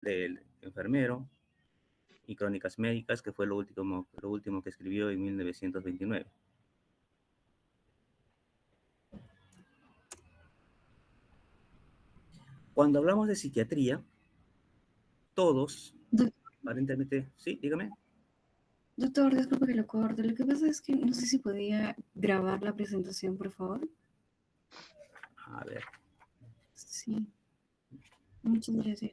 del enfermero y Crónicas Médicas, que fue lo último que escribió en 1929. Cuando hablamos de psiquiatría, todos, aparentemente, sí, dígame. Doctor, disculpe que lo corte. Lo que pasa es que no sé si podía grabar la presentación, por favor. A ver. Sí. Muchas gracias.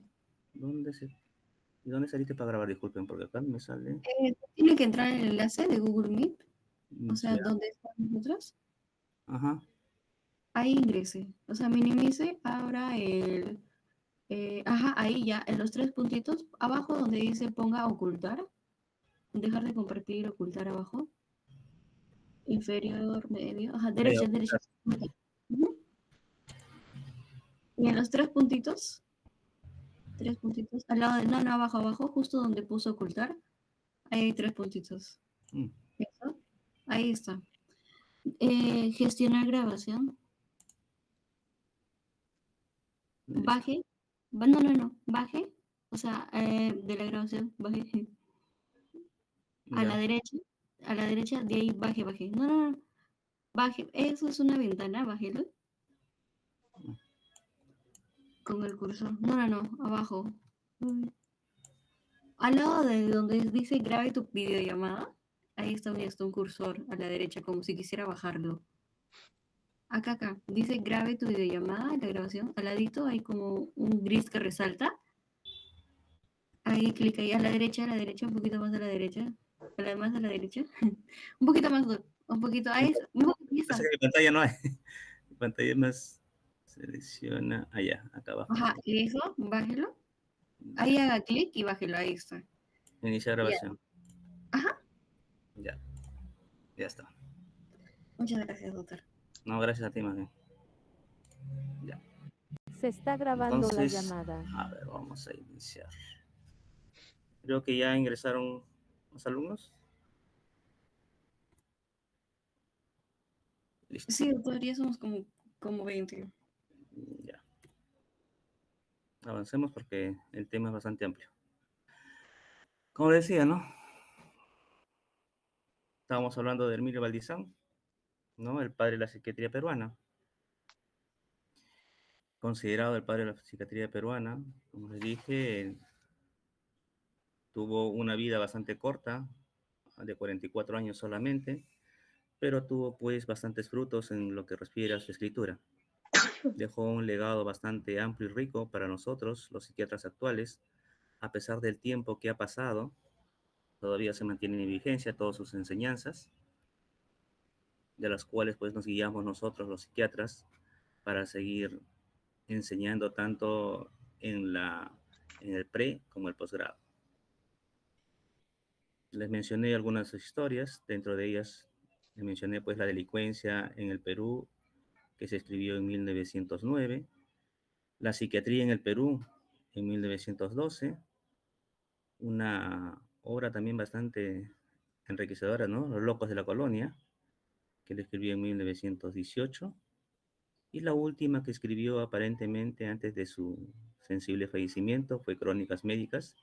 ¿Y dónde saliste para grabar? Disculpen, porque acá me sale. Tiene que entrar en el enlace de Google Meet, o sea, Ya. donde están nosotros. Ajá. Ahí ingrese, o sea, minimice, abra ahí ya, en los tres puntitos, abajo donde dice ponga ocultar, dejar de compartir, ocultar abajo, inferior, medio, derecha, derecha. Ujú. Y en los tres puntitos, al lado de, no, abajo, abajo, justo donde puso ocultar, ahí hay tres puntitos. ¿Eso? Ahí está. Gestionar grabación. Baje. No. Baje. O sea, de la grabación, baje. A la Ya. derecha. A la derecha, de ahí baje, baje. No. Baje. Eso es una ventana, bájelo. Con el cursor. No. Abajo. Al lado de donde dice grabe tu videollamada, ahí está un cursor a la derecha, como si quisiera bajarlo. Acá. Dice grabe tu videollamada, la grabación. Al ladito hay como un gris que resalta. Ahí clic ahí a la derecha, un poquito más a la derecha. Más a la derecha. Un poquito más, un poquito. Ahí Parece está. que mi pantalla no hay. Mi pantalla más. Selecciona. Allá, acá abajo. Ajá, eso, bájelo. Ahí Ya. haga clic y bájelo, ahí está. Iniciar Ya. grabación. Ajá. Ya. Ya está. Muchas gracias, doctor. No, gracias a ti, más bien. Ya. Se está grabando la Entonces, llamada. a ver, vamos a iniciar. Creo que ya ingresaron los alumnos. Listo. Sí, doctor, ya somos como 20. Ya. Avancemos porque el tema es bastante amplio. Como decía, ¿no? Estábamos hablando de Emilio Valdizán, ¿no? El padre de la psiquiatría peruana. Considerado el padre de la psiquiatría peruana, como les dije, tuvo una vida bastante corta, de 44 años solamente, pero tuvo pues bastantes frutos en lo que refiere a su escritura. Dejó un legado bastante amplio y rico para nosotros, los psiquiatras actuales, a pesar del tiempo que ha pasado, todavía se mantienen en vigencia todas sus enseñanzas, de las cuales pues nos guiamos nosotros los psiquiatras para seguir enseñando tanto en el pre como el posgrado. Les mencioné algunas historias, dentro de ellas les mencioné pues la delincuencia en el Perú, que se escribió en 1909, la psiquiatría en el Perú en 1912, una obra también bastante enriquecedora, ¿no? Los locos de la colonia, que le escribió en 1918, y la última que escribió aparentemente antes de su sensible fallecimiento fue Crónicas Médicas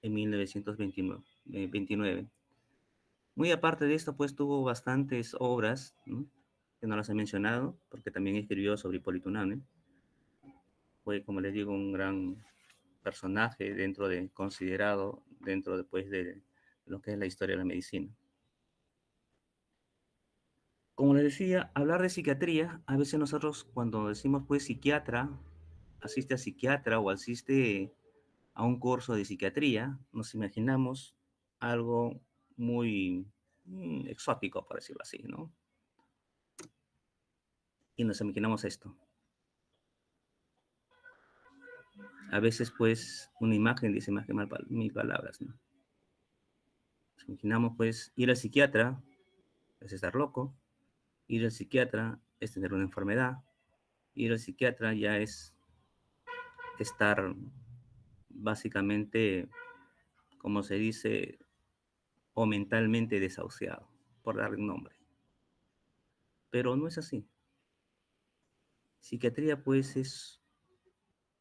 en 1929. Muy aparte de esto, pues tuvo bastantes obras, ¿no? Que no las he mencionado, porque también escribió sobre Hipólito Unanue. Fue, como les digo, un gran personaje considerado dentro después de lo que es la historia de la medicina. Como les decía, hablar de psiquiatría, a veces nosotros cuando decimos pues psiquiatra, asiste a psiquiatra o asiste a un curso de psiquiatría, nos imaginamos algo muy exótico, por decirlo así, ¿no? Y nos imaginamos esto. A veces, pues, una imagen dice más que mil palabras, ¿no? Nos imaginamos, pues, ir al psiquiatra es estar loco, ir al psiquiatra es tener una enfermedad, ir al psiquiatra ya es estar básicamente, como se dice, o mentalmente desahuciado, por darle un nombre. Pero no es así. Psiquiatría, pues, es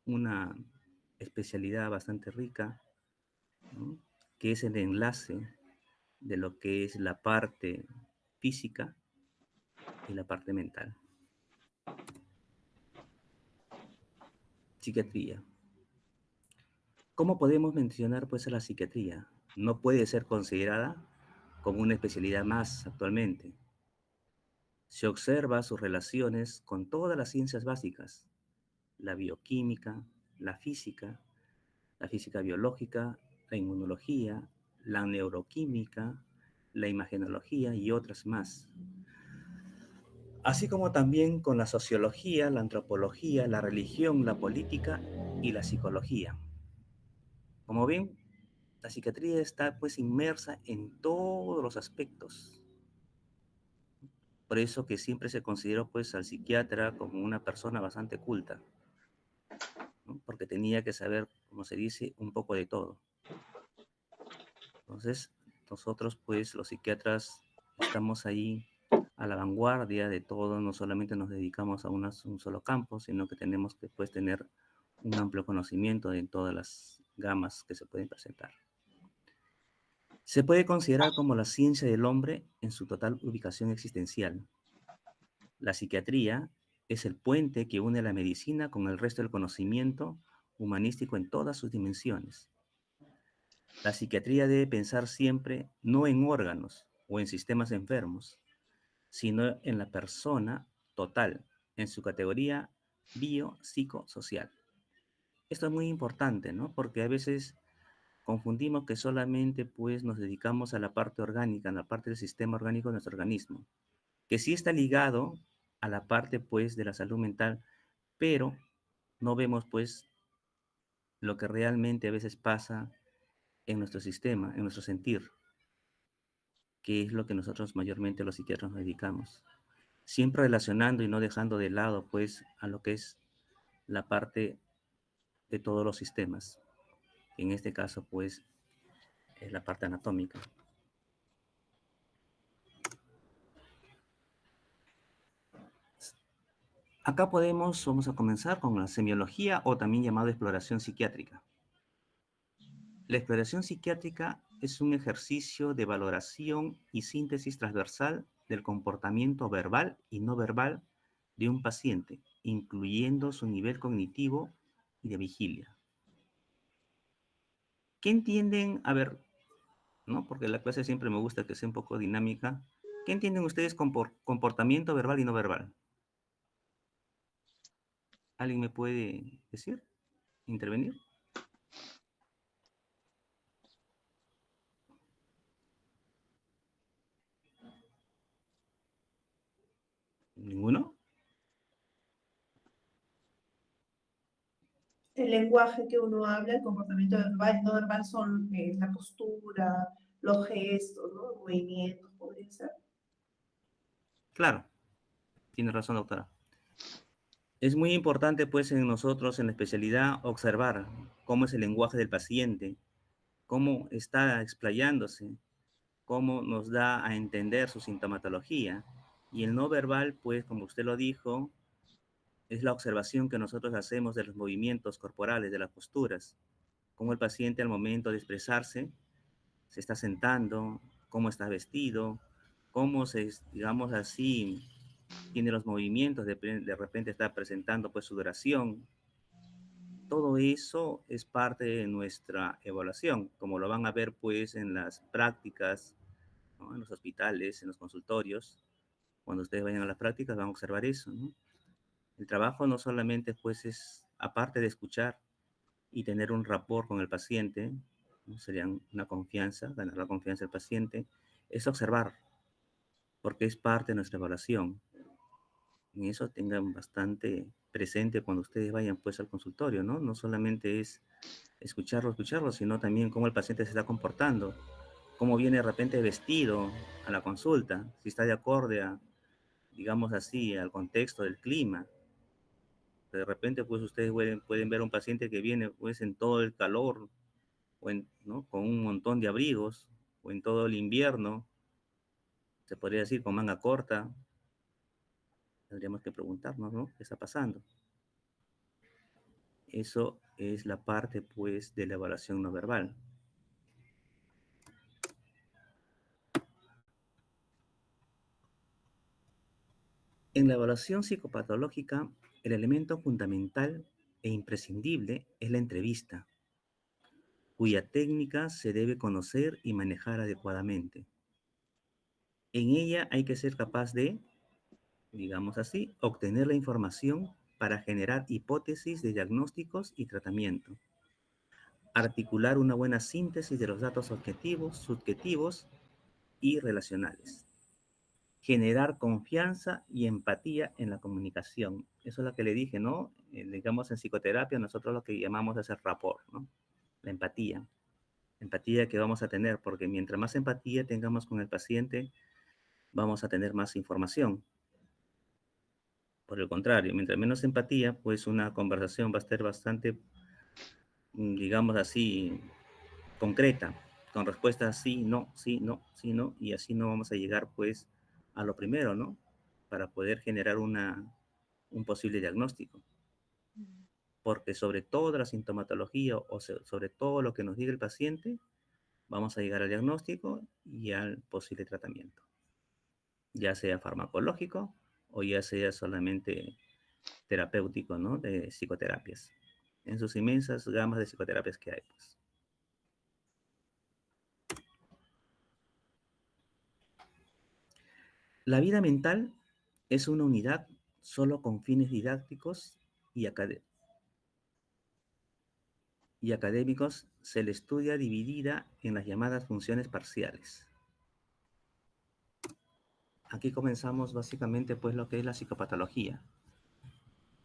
una especialidad bastante rica, ¿no? Que es el enlace de lo que es la parte física y la parte mental. Psiquiatría. ¿Cómo podemos mencionar pues a la psiquiatría? No puede ser considerada como una especialidad más actualmente. Se observa sus relaciones con todas las ciencias básicas, la bioquímica, la física biológica, la inmunología, la neuroquímica, la imagenología y otras más. Así como también con la sociología, la antropología, la religión, la política y la psicología. Como ven, la psiquiatría está pues inmersa en todos los aspectos. Por eso que siempre se consideró pues al psiquiatra como una persona bastante culta, ¿no? Porque tenía que saber, como se dice, un poco de todo. Entonces, nosotros pues los psiquiatras estamos ahí a la vanguardia de todo, no solamente nos dedicamos a un solo campo, sino que tenemos que pues tener un amplio conocimiento de todas las gamas que se pueden presentar. Se puede considerar como la ciencia del hombre en su total ubicación existencial. La psiquiatría es el puente que une la medicina con el resto del conocimiento humanístico en todas sus dimensiones. La psiquiatría debe pensar siempre no en órganos o en sistemas enfermos, sino en la persona total, en su categoría biopsicosocial. Esto es muy importante, ¿no? Porque a veces confundimos que solamente pues nos dedicamos a la parte orgánica, a la parte del sistema orgánico de nuestro organismo, que sí está ligado a la parte pues de la salud mental, pero no vemos pues lo que realmente a veces pasa en nuestro sistema, en nuestro sentir, que es lo que nosotros mayormente los psiquiatras nos dedicamos. Siempre relacionando y no dejando de lado pues a lo que es la parte de todos los sistemas. En este caso pues es la parte anatómica. Acá vamos a comenzar con la semiología o también llamada exploración psiquiátrica. La exploración psiquiátrica es un ejercicio de valoración y síntesis transversal del comportamiento verbal y no verbal de un paciente, incluyendo su nivel cognitivo y de vigilia. ¿Qué entienden? A ver, ¿no? Porque la clase siempre me gusta que sea un poco dinámica. ¿Qué entienden ustedes con comportamiento verbal y no verbal? ¿Alguien me puede decir? ¿Intervenir? ¿Ninguno? El lenguaje que uno habla, el comportamiento verbal y no verbal son la postura, los gestos, ¿no? Los movimientos, podría ser. Claro, tiene razón, doctora. Es muy importante, pues, en nosotros, en la especialidad, observar cómo es el lenguaje del paciente, cómo está explayándose, cómo nos da a entender su sintomatología. Y el no verbal, pues, como usted lo dijo, es la observación que nosotros hacemos de los movimientos corporales, de las posturas, cómo el paciente al momento de expresarse se está sentando, cómo está vestido, cómo se, digamos así, tiene los movimientos, de repente está presentando pues su duración. Todo eso es parte de nuestra evaluación, como lo van a ver pues en las prácticas, ¿no? En los hospitales, en los consultorios. Cuando ustedes vayan a las prácticas van a observar eso, ¿no? El trabajo no solamente pues es, aparte de escuchar y tener un rapport con el paciente, ¿no? Sería una confianza, ganar la confianza del paciente, es observar, porque es parte de nuestra evaluación. En eso tengan bastante presente cuando ustedes vayan pues al consultorio, ¿no? No solamente es escucharlo, sino también cómo el paciente se está comportando, cómo viene de repente vestido a la consulta, si está de acorde a, digamos así, al contexto del clima. De repente pues ustedes pueden ver un paciente que viene pues en todo el calor, o en, ¿no? Con un montón de abrigos, o en todo el invierno, se podría decir con manga corta. Tendríamos que preguntarnos, ¿no? ¿Qué está pasando? Eso es la parte, pues, de la evaluación no verbal. En la evaluación psicopatológica, el elemento fundamental e imprescindible es la entrevista, cuya técnica se debe conocer y manejar adecuadamente. En ella hay que ser capaz de, digamos así, obtener la información para generar hipótesis de diagnósticos y tratamiento, articular una buena síntesis de los datos objetivos, subjetivos y relacionales, generar confianza y empatía en la comunicación. Eso es lo que le dije, ¿no? Digamos, en psicoterapia nosotros lo que llamamos es el rapport, ¿no? La empatía. Empatía que vamos a tener, porque mientras más empatía tengamos con el paciente, vamos a tener más información. Por el contrario, mientras menos empatía, pues una conversación va a estar bastante, digamos así, concreta, con respuestas sí, no, sí, no, sí, no, y así no vamos a llegar pues a lo primero, ¿no? Para poder generar un posible diagnóstico. Porque sobre toda la sintomatología o sobre todo lo que nos diga el paciente, vamos a llegar al diagnóstico y al posible tratamiento, ya sea farmacológico o ya sea solamente terapéutico, ¿no? De psicoterapias, en sus inmensas gamas de psicoterapias que hay, pues. La vida mental es una unidad solo con fines didácticos y, académicos. Se le estudia dividida en las llamadas funciones parciales. Aquí comenzamos básicamente pues lo que es la psicopatología.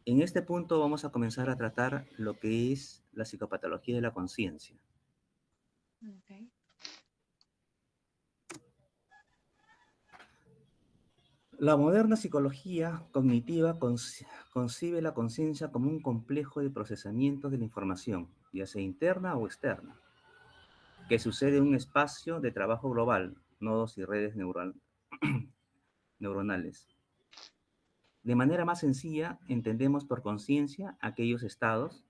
En este punto vamos a comenzar a tratar lo que es la psicopatología de la conciencia. Okay. La moderna psicología cognitiva concibe la conciencia como un complejo de procesamiento de la información, ya sea interna o externa, que sucede en un espacio de trabajo global, nodos y redes neuronales. De manera más sencilla, entendemos por conciencia aquellos estados,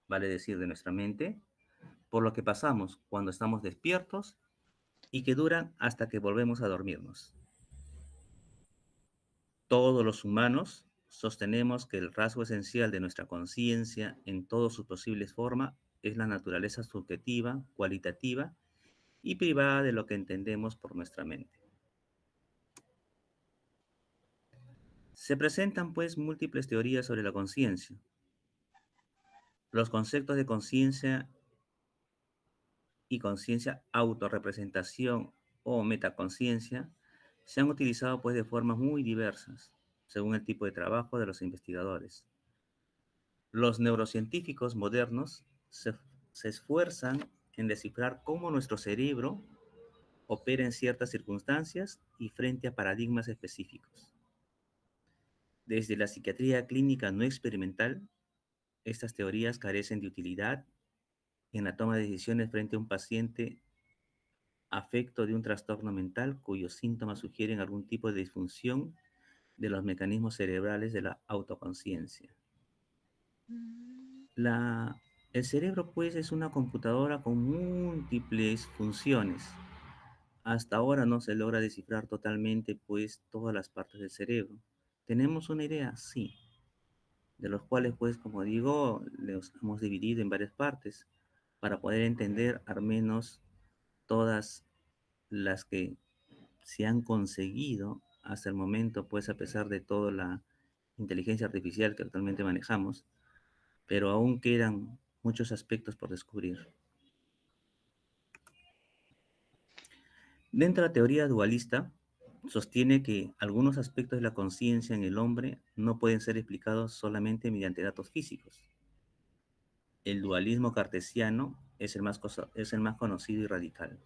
vale decir, de nuestra mente, por lo que pasamos cuando estamos despiertos y que duran hasta que volvemos a dormirnos. Todos los humanos sostenemos que el rasgo esencial de nuestra conciencia en todas sus posibles formas es la naturaleza subjetiva, cualitativa y privada de lo que entendemos por nuestra mente. Se presentan pues múltiples teorías sobre la conciencia. Los conceptos de conciencia y conciencia, autorrepresentación o metaconciencia se han utilizado pues de formas muy diversas, según el tipo de trabajo de los investigadores. Los neurocientíficos modernos se esfuerzan en descifrar cómo nuestro cerebro opera en ciertas circunstancias y frente a paradigmas específicos. Desde la psiquiatría clínica no experimental, estas teorías carecen de utilidad en la toma de decisiones frente a un paciente afecto de un trastorno mental cuyos síntomas sugieren algún tipo de disfunción de los mecanismos cerebrales de la autoconciencia. El cerebro, pues, es una computadora con múltiples funciones. Hasta ahora no se logra descifrar totalmente, pues, todas las partes del cerebro. ¿Tenemos una idea? Sí. De los cuales, pues, como digo, los hemos dividido en varias partes para poder entender al menos todas las que se han conseguido hasta el momento, pues, a pesar de toda la inteligencia artificial que actualmente manejamos, pero aún quedan muchos aspectos por descubrir. Dentro de la teoría dualista, sostiene que algunos aspectos de la conciencia en el hombre no pueden ser explicados solamente mediante datos físicos. El dualismo cartesiano es el más conocido y radical.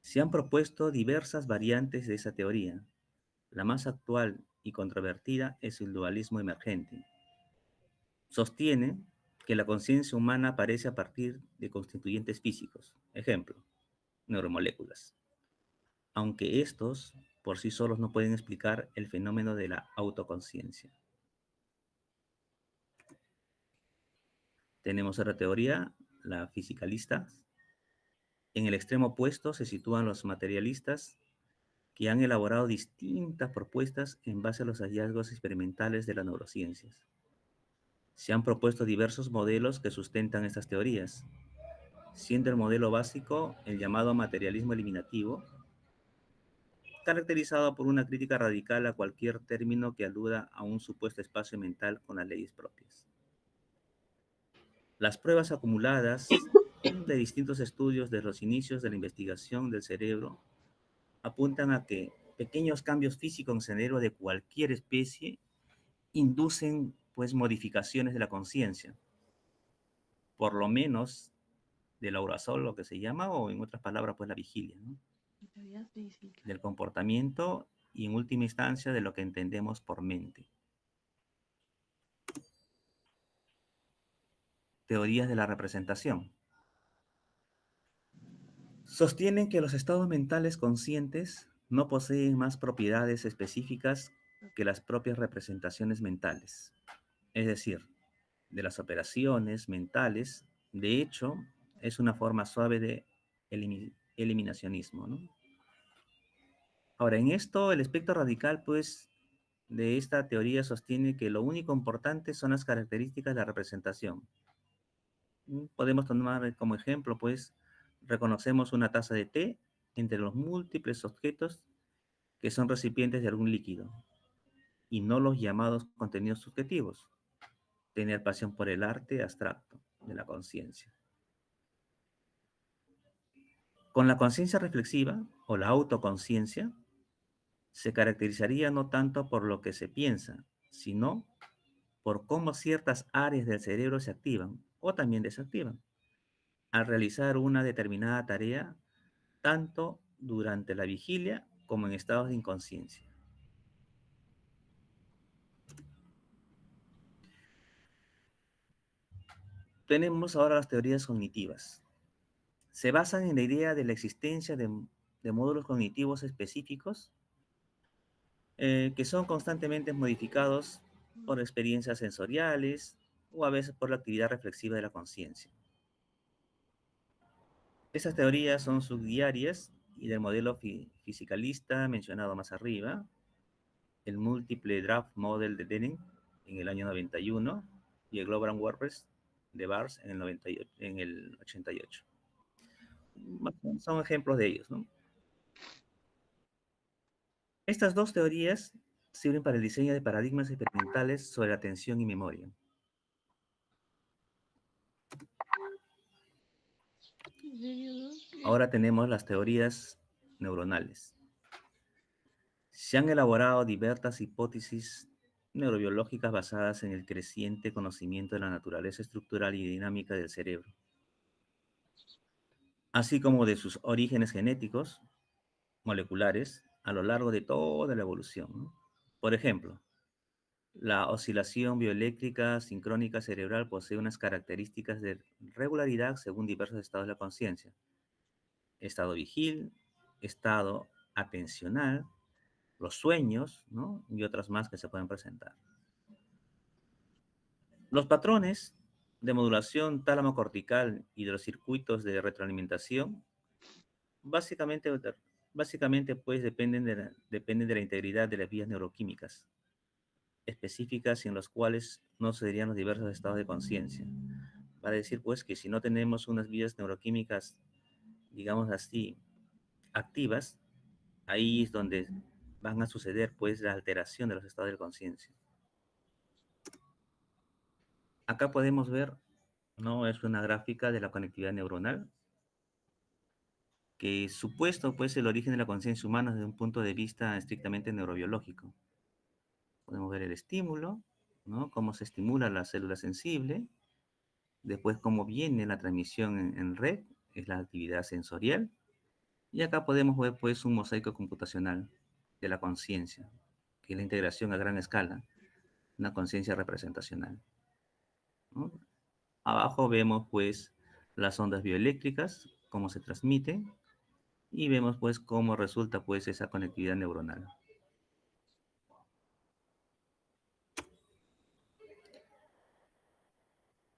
Se han propuesto diversas variantes de esa teoría. La más actual y controvertida es el dualismo emergente. Sostiene que la conciencia humana aparece a partir de constituyentes físicos, ejemplo, neuromoléculas, aunque estos por sí solos no pueden explicar el fenómeno de la autoconciencia. Tenemos otra teoría, la fisicalista. En el extremo opuesto se sitúan los materialistas, que han elaborado distintas propuestas en base a los hallazgos experimentales de las neurociencias. Se han propuesto diversos modelos que sustentan estas teorías, siendo el modelo básico el llamado materialismo eliminativo, caracterizado por una crítica radical a cualquier término que aluda a un supuesto espacio mental con las leyes propias. Las pruebas acumuladas de distintos estudios de los inicios de la investigación del cerebro apuntan a que pequeños cambios físicos en el cerebro de cualquier especie inducen pues modificaciones de la conciencia, por lo menos del aurasol, lo que se llama, o en otras palabras pues la vigilia, ¿no? Teoría física. Del comportamiento y en última instancia de lo que entendemos por mente. Teorías de la representación. Sostienen que los estados mentales conscientes no poseen más propiedades específicas que las propias representaciones mentales. Es decir, de las operaciones mentales, de hecho, es una forma suave de eliminacionismo, ¿no? Ahora, en esto, el espectro radical, pues, de esta teoría sostiene que lo único importante son las características de la representación. Podemos tomar como ejemplo, pues, reconocemos una taza de té entre los múltiples objetos que son recipientes de algún líquido, y no los llamados contenidos subjetivos. Tener pasión por el arte abstracto de la conciencia. Con la conciencia reflexiva, o la autoconciencia, se caracterizaría no tanto por lo que se piensa, sino por cómo ciertas áreas del cerebro se activan o también desactivan al realizar una determinada tarea, tanto durante la vigilia como en estados de inconsciencia. Tenemos ahora las teorías cognitivas. Se basan en la idea de la existencia de módulos cognitivos específicos que son constantemente modificados por experiencias sensoriales o a veces por la actividad reflexiva de la conciencia. Estas teorías son subsidiarias y del modelo fisicalista mencionado más arriba, el Multiple Draft Model de Denning en el año 91 y el Global WordPress de Bars en el 88. Son ejemplos de ellos, ¿no? Estas dos teorías sirven para el diseño de paradigmas experimentales sobre atención y memoria. Ahora tenemos las teorías neuronales. Se han elaborado diversas hipótesis neurobiológicas basadas en el creciente conocimiento de la naturaleza estructural y dinámica del cerebro, así como de sus orígenes genéticos, moleculares, a lo largo de toda la evolución, ¿no? Por ejemplo, la oscilación bioeléctrica sincrónica cerebral posee unas características de regularidad según diversos estados de la conciencia. Estado vigil, estado atencional, los sueños, ¿no? Y otras más que se pueden presentar. Los patrones de modulación tálamo-cortical y de los circuitos de retroalimentación básicamente pues dependen de la integridad de las vías neuroquímicas específicas en los cuales no sucederían los diversos estados de conciencia. Para decir pues que si no tenemos unas vías neuroquímicas, digamos así, activas, ahí es donde van a suceder pues la alteración de los estados de conciencia. Acá podemos ver, ¿no? Es una gráfica de la conectividad neuronal que supuesto pues el origen de la conciencia humana desde un punto de vista estrictamente neurobiológico. Podemos ver el estímulo, ¿no? Cómo se estimula la célula sensible, después cómo viene la transmisión en red, es la actividad sensorial, y acá podemos ver pues un mosaico computacional de la conciencia, que es la integración a gran escala, una conciencia representacional, ¿no? Abajo vemos pues las ondas bioeléctricas, cómo se transmiten, y vemos pues cómo resulta pues esa conectividad neuronal.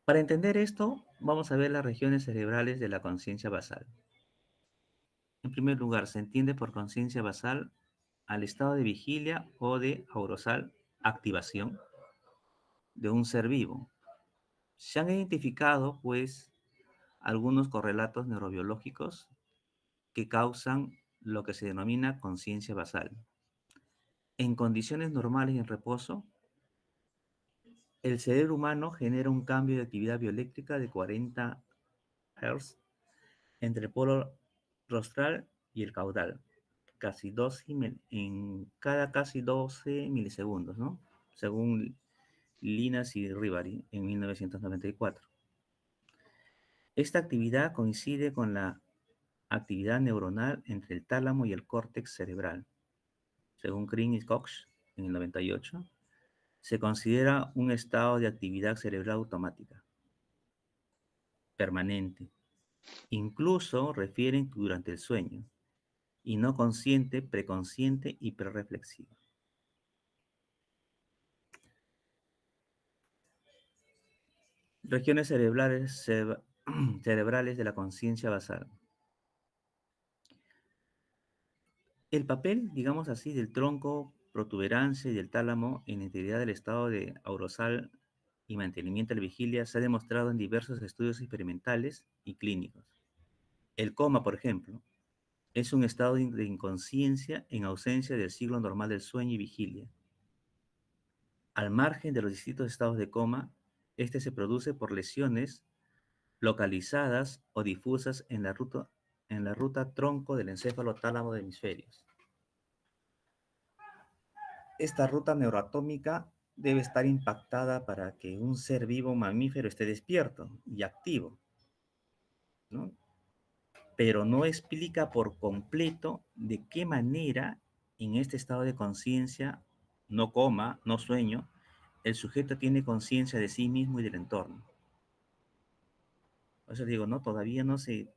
Para entender esto, vamos a ver las regiones cerebrales de la conciencia basal. En primer lugar, se entiende por conciencia basal al estado de vigilia o de aurosal activación de un ser vivo. Se han identificado, pues, algunos correlatos neurobiológicos que causan lo que se denomina conciencia basal. En condiciones normales y en reposo, el cerebro humano genera un cambio de actividad bioeléctrica de 40 Hz entre el polo rostral y el caudal, casi 12 en cada casi 12 milisegundos, ¿no? Según Linas y Ribari en 1994. Esta actividad coincide con la actividad neuronal entre el tálamo y el córtex cerebral. Según Green y Cox en el 98, se considera un estado de actividad cerebral automática, permanente. Incluso refieren que durante el sueño, y no consciente, preconsciente y prereflexivo. Regiones cerebrales de la conciencia basal. El papel, digamos así, del tronco, protuberancia y del tálamo en la integridad del estado de aurosal y mantenimiento de la vigilia se ha demostrado en diversos estudios experimentales y clínicos. El coma, por ejemplo, es un estado de inconsciencia en ausencia del ciclo normal del sueño y vigilia. Al margen de los distintos estados de coma, este se produce por lesiones localizadas o difusas en la ruta tronco del encéfalo tálamo de hemisferios. Esta ruta neuroatómica debe estar impactada para que un ser vivo mamífero esté despierto y activo, ¿no? Pero no explica por completo de qué manera en este estado de conciencia, no coma, no sueño, el sujeto tiene conciencia de sí mismo y del entorno. Por eso digo, ¿no? Todavía no se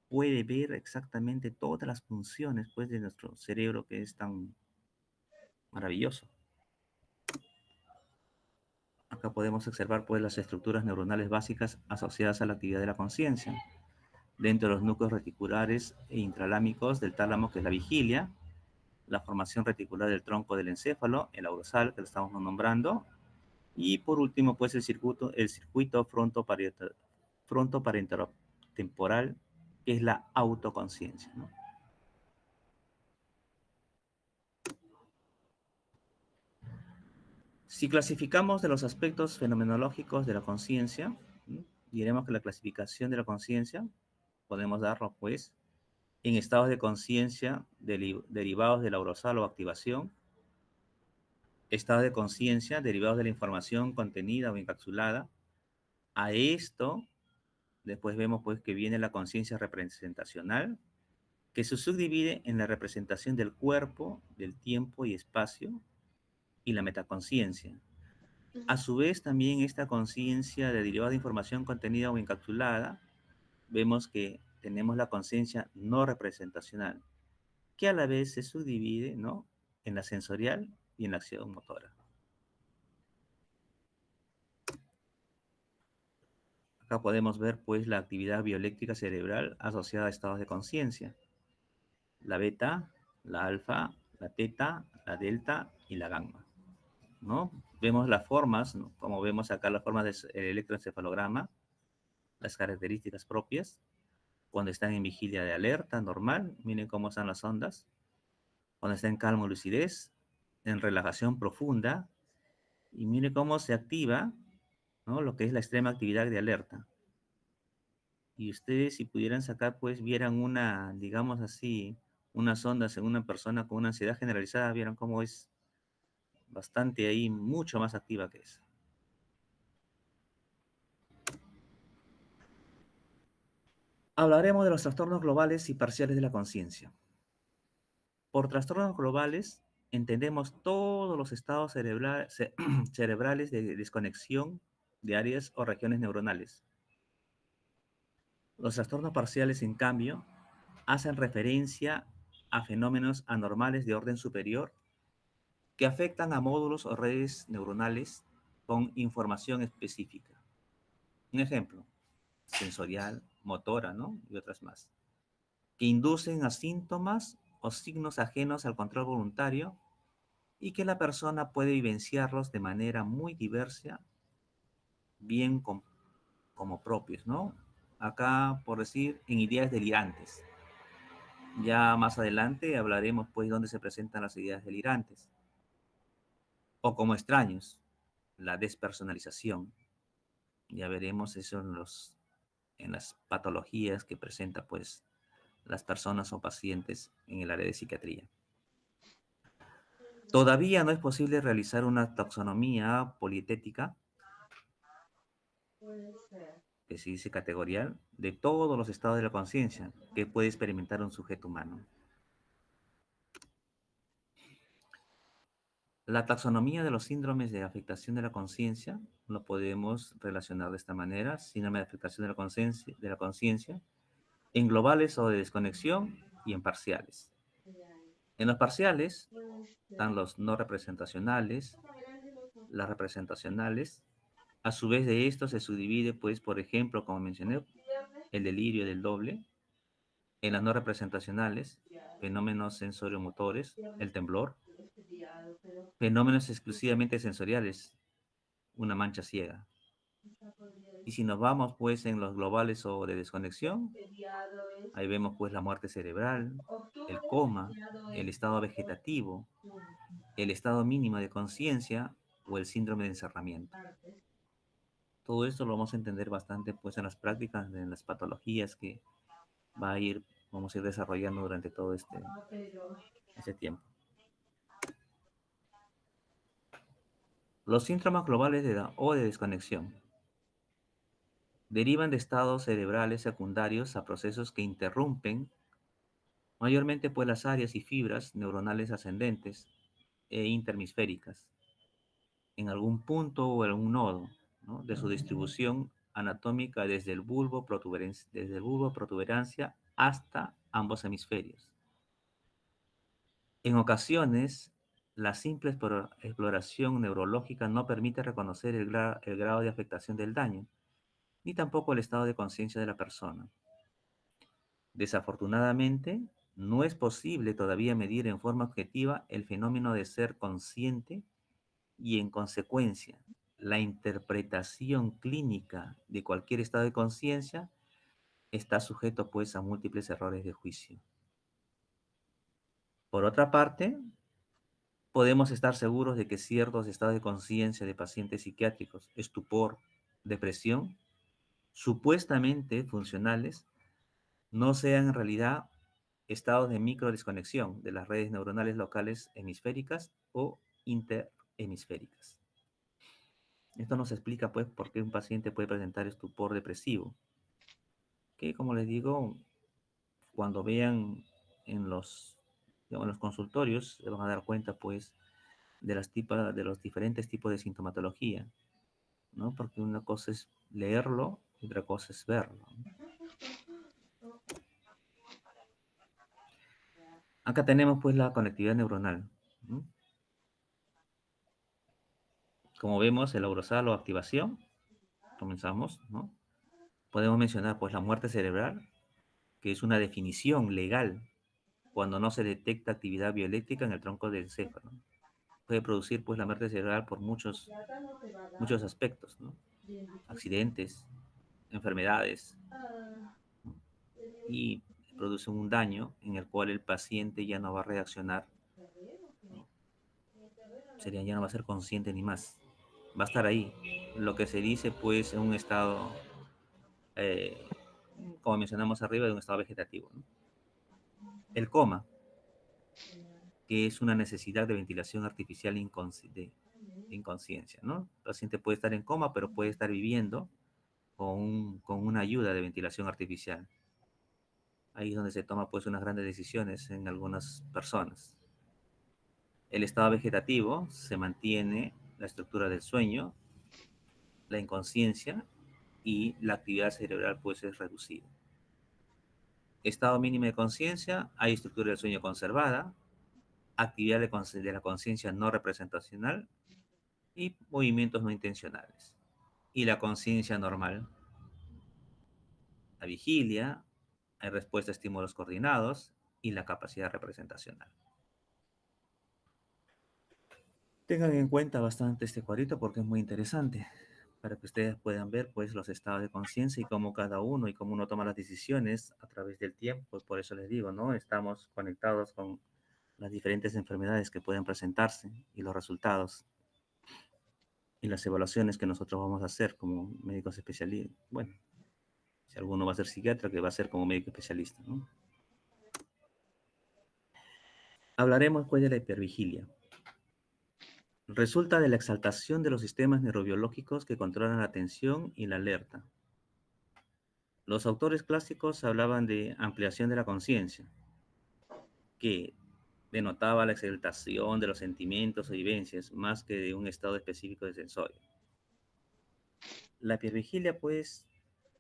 puede ver exactamente todas las funciones, pues, de nuestro cerebro que es tan maravilloso. Acá podemos observar, pues, las estructuras neuronales básicas asociadas a la actividad de la conciencia. Dentro de los núcleos reticulares e intralámicos del tálamo, que es la vigilia, la formación reticular del tronco del encéfalo, el aurosal, que lo estamos nombrando, y por último, pues, el circuito frontoparenterotemporal, que es la autoconciencia, ¿no? Si clasificamos de los aspectos fenomenológicos de la conciencia, diremos que la clasificación de la conciencia podemos darlo, pues, en estados de conciencia derivados del aurosal o activación, estados de conciencia derivados de la información contenida o encapsulada. A esto, después vemos, pues, que viene la conciencia representacional, que se subdivide en la representación del cuerpo, del tiempo y espacio, y la metaconciencia. A su vez, también esta conciencia de derivada de información contenida o encapsulada, vemos que tenemos la conciencia no representacional, que a la vez se subdivide, ¿no?, en la sensorial y en la acción motora. Acá podemos ver, pues, la actividad bioeléctrica cerebral asociada a estados de conciencia. La beta, la alfa, la teta, la delta y la gamma, ¿no? Vemos las formas, ¿no?, como vemos acá las formas del electroencefalograma, las características propias, cuando están en vigilia de alerta normal, miren cómo están las ondas, cuando está en calma o lucidez, en relajación profunda, y miren cómo se activa, ¿no?, lo que es la extrema actividad de alerta. Y ustedes, si pudieran sacar, pues, vieran una, digamos así, unas ondas en una persona con una ansiedad generalizada, vieran cómo es bastante ahí, mucho más activa que eso. Hablaremos de los trastornos globales y parciales de la conciencia. Por trastornos globales entendemos todos los estados cerebrales de desconexión de áreas o regiones neuronales. Los trastornos parciales, en cambio, hacen referencia a fenómenos anormales de orden superior que afectan a módulos o redes neuronales con información específica. Un ejemplo, sensorial, motora, ¿no? Y otras más, que inducen a síntomas o signos ajenos al control voluntario y que la persona puede vivenciarlos de manera muy diversa, bien como propios, ¿no? Acá, por decir, en ideas delirantes. Ya más adelante hablaremos, pues, dónde se presentan las ideas delirantes. O como extraños, la despersonalización. Ya veremos eso en las patologías que presenta, pues, las personas o pacientes en el área de psiquiatría. Todavía no es posible realizar una taxonomía polietética, que se dice categorial, de todos los estados de la conciencia que puede experimentar un sujeto humano. La taxonomía de los síndromes de afectación de la conciencia lo podemos relacionar de esta manera: síndrome de afectación de la conciencia, en globales o de desconexión y en parciales. En los parciales están los no representacionales, las representacionales. A su vez de esto se subdivide, pues, por ejemplo, como mencioné, el delirio del doble. En las no representacionales, fenómenos sensorio-motores, el temblor. Fenómenos exclusivamente sensoriales, una mancha ciega. Y si nos vamos, pues, en los globales o de desconexión, ahí vemos, pues, la muerte cerebral, el coma, el estado vegetativo, el estado mínimo de conciencia o el síndrome de encerramiento. Todo esto lo vamos a entender bastante, pues, en las prácticas, en las patologías que vamos a ir desarrollando durante todo este tiempo. Los síntomas globales o de desconexión derivan de estados cerebrales secundarios a procesos que interrumpen mayormente, pues, las áreas y fibras neuronales ascendentes e interhemisféricas en algún punto o en algún nodo, ¿no?, de su distribución anatómica desde el bulbo protuberancia hasta ambos hemisferios. En ocasiones, la simple exploración neurológica no permite reconocer el grado de afectación del daño, ni tampoco el estado de conciencia de la persona. Desafortunadamente, no es posible todavía medir en forma objetiva el fenómeno de ser consciente y, en consecuencia, la interpretación clínica de cualquier estado de conciencia está sujeto, pues, a múltiples errores de juicio. Por otra parte, podemos estar seguros de que ciertos estados de conciencia de pacientes psiquiátricos, estupor, depresión, supuestamente funcionales, no sean en realidad estados de microdesconexión de las redes neuronales locales hemisféricas o interhemisféricas. Esto nos explica, pues, por qué un paciente puede presentar estupor depresivo, que, como les digo, cuando vean en digamos, en los consultorios, se van a dar cuenta, pues, de los diferentes tipos de sintomatología, ¿no? Porque una cosa es leerlo y otra cosa es verlo, ¿no? Acá tenemos, pues, la conectividad neuronal, ¿no? Como vemos, el aurosal o activación, comenzamos, ¿no? Podemos mencionar, pues, la muerte cerebral, que es una definición legal cuando no se detecta actividad bioeléctrica en el tronco del encéfalo. Puede producir, pues, la muerte cerebral por muchos aspectos, ¿no? Accidentes, enfermedades, ¿no? Y produce un daño en el cual el paciente ya no va a reaccionar, ¿no? Ya no va a ser consciente ni más. Va a estar ahí. Lo que se dice, pues, en un estado, eh, como mencionamos arriba, de un estado vegetativo, ¿no? El coma, que es una necesidad de ventilación artificial de inconsciencia, ¿no? El paciente puede estar en coma, pero puede estar viviendo con una ayuda de ventilación artificial. Ahí es donde se toma, pues, unas grandes decisiones en algunas personas. El estado vegetativo se mantiene la estructura del sueño, la inconsciencia y la actividad cerebral, pues, es reducida. Estado mínimo de conciencia, hay estructura del sueño conservada, actividad de la conciencia no representacional y movimientos no intencionales. Y la conciencia normal, la vigilia, hay respuesta a estímulos coordinados y la capacidad representacional. Tengan en cuenta bastante este cuadrito porque es muy interesante para que ustedes puedan ver pues los estados de conciencia y cómo cada uno y cómo uno toma las decisiones a través del tiempo. Pues por eso les digo, ¿no? Estamos conectados con las diferentes enfermedades que pueden presentarse y los resultados y las evaluaciones que nosotros vamos a hacer como médicos especialistas. Bueno, si alguno va a ser psiquiatra, que va a ser como médico especialista, ¿no? Hablaremos pues de la hipervigilia. Resulta de la exaltación de los sistemas neurobiológicos que controlan la atención y la alerta. Los autores clásicos hablaban de ampliación de la conciencia, que denotaba la exaltación de los sentimientos o vivencias más que de un estado específico de sensorio. La hipervigilia, pues,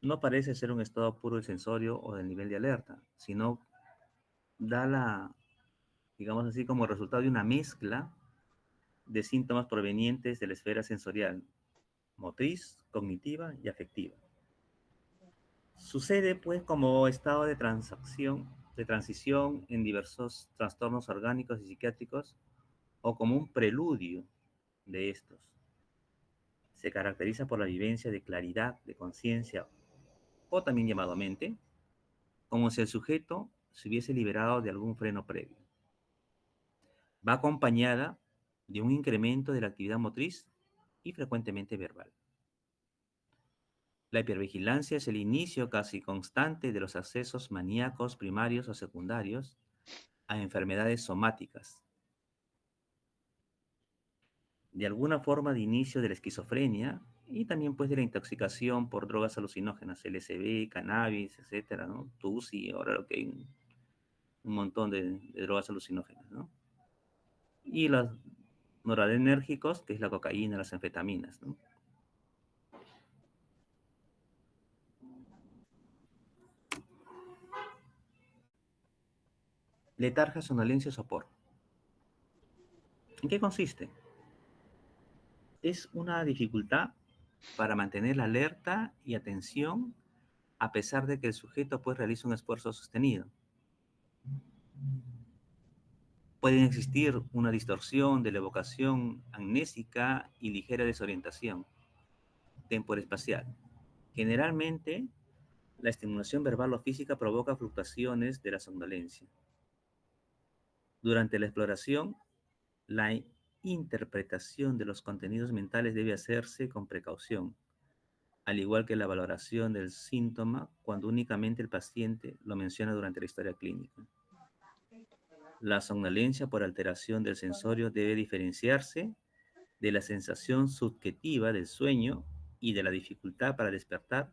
no parece ser un estado puro de sensorio o del nivel de alerta, sino da digamos así, como resultado de una mezcla de síntomas provenientes de la esfera sensorial, motriz, cognitiva y afectiva. Sucede, pues, como estado de transición en diversos trastornos orgánicos y psiquiátricos o como un preludio de estos. Se caracteriza por la vivencia de claridad, de conciencia, o también llamado mente, como si el sujeto se hubiese liberado de algún freno previo. Va acompañada de un incremento de la actividad motriz y frecuentemente verbal. La hipervigilancia es el inicio casi constante de los accesos maníacos primarios o secundarios a enfermedades somáticas, de alguna forma de inicio de la esquizofrenia y también pues de la intoxicación por drogas alucinógenas, LSD, cannabis, etcétera, ¿no? Tusi, ahora lo que hay un montón de drogas alucinógenas, ¿no? Y los noradrenérgicos, que es la cocaína, las anfetaminas, ¿no? Letargia, somnolencia, sopor. ¿En qué consiste? Es una dificultad para mantener la alerta y atención a pesar de que el sujeto pues realiza un esfuerzo sostenido. Puede existir una distorsión de la evocación amnésica y ligera desorientación temporoespacial. Generalmente, la estimulación verbal o física provoca fluctuaciones de la somnolencia. Durante la exploración, la interpretación de los contenidos mentales debe hacerse con precaución, al igual que la valoración del síntoma cuando únicamente el paciente lo menciona durante la historia clínica. La somnolencia por alteración del sensorio debe diferenciarse de la sensación subjetiva del sueño y de la dificultad para despertar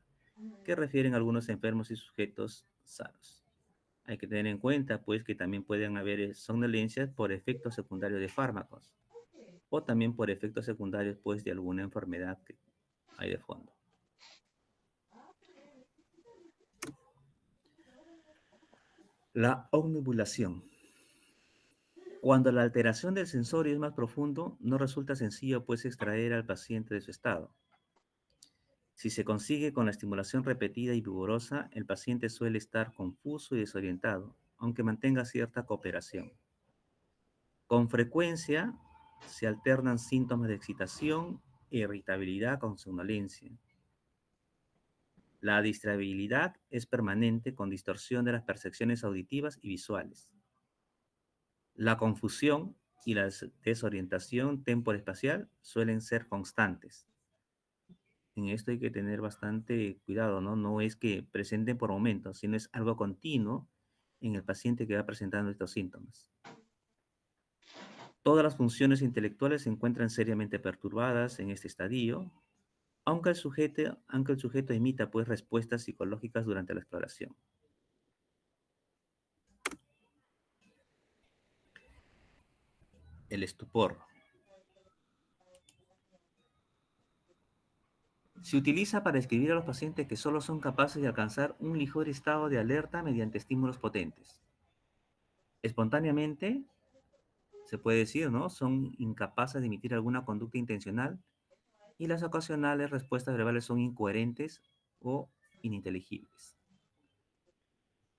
que refieren algunos enfermos y sujetos sanos. Hay que tener en cuenta, pues, que también pueden haber somnolencias por efectos secundarios de fármacos o también por efectos secundarios, pues, de alguna enfermedad que hay de fondo. La omnibulación. Cuando la alteración del sensorio es más profundo, no resulta sencillo, pues, extraer al paciente de su estado. Si se consigue con la estimulación repetida y vigorosa, el paciente suele estar confuso y desorientado, aunque mantenga cierta cooperación. Con frecuencia se alternan síntomas de excitación e irritabilidad con somnolencia. La distrabilidad es permanente con distorsión de las percepciones auditivas y visuales. La confusión y la desorientación temporoespacial suelen ser constantes. En esto hay que tener bastante cuidado, ¿no? No es que presenten por momentos, sino es algo continuo en el paciente que va presentando estos síntomas. Todas las funciones intelectuales se encuentran seriamente perturbadas en este estadio, aunque el sujeto emita pues respuestas psicológicas durante la exploración. El estupor. Se utiliza para describir a los pacientes que solo son capaces de alcanzar un ligero estado de alerta mediante estímulos potentes. Espontáneamente, se puede decir, ¿no? Son incapaces de emitir alguna conducta intencional y las ocasionales respuestas verbales son incoherentes o ininteligibles.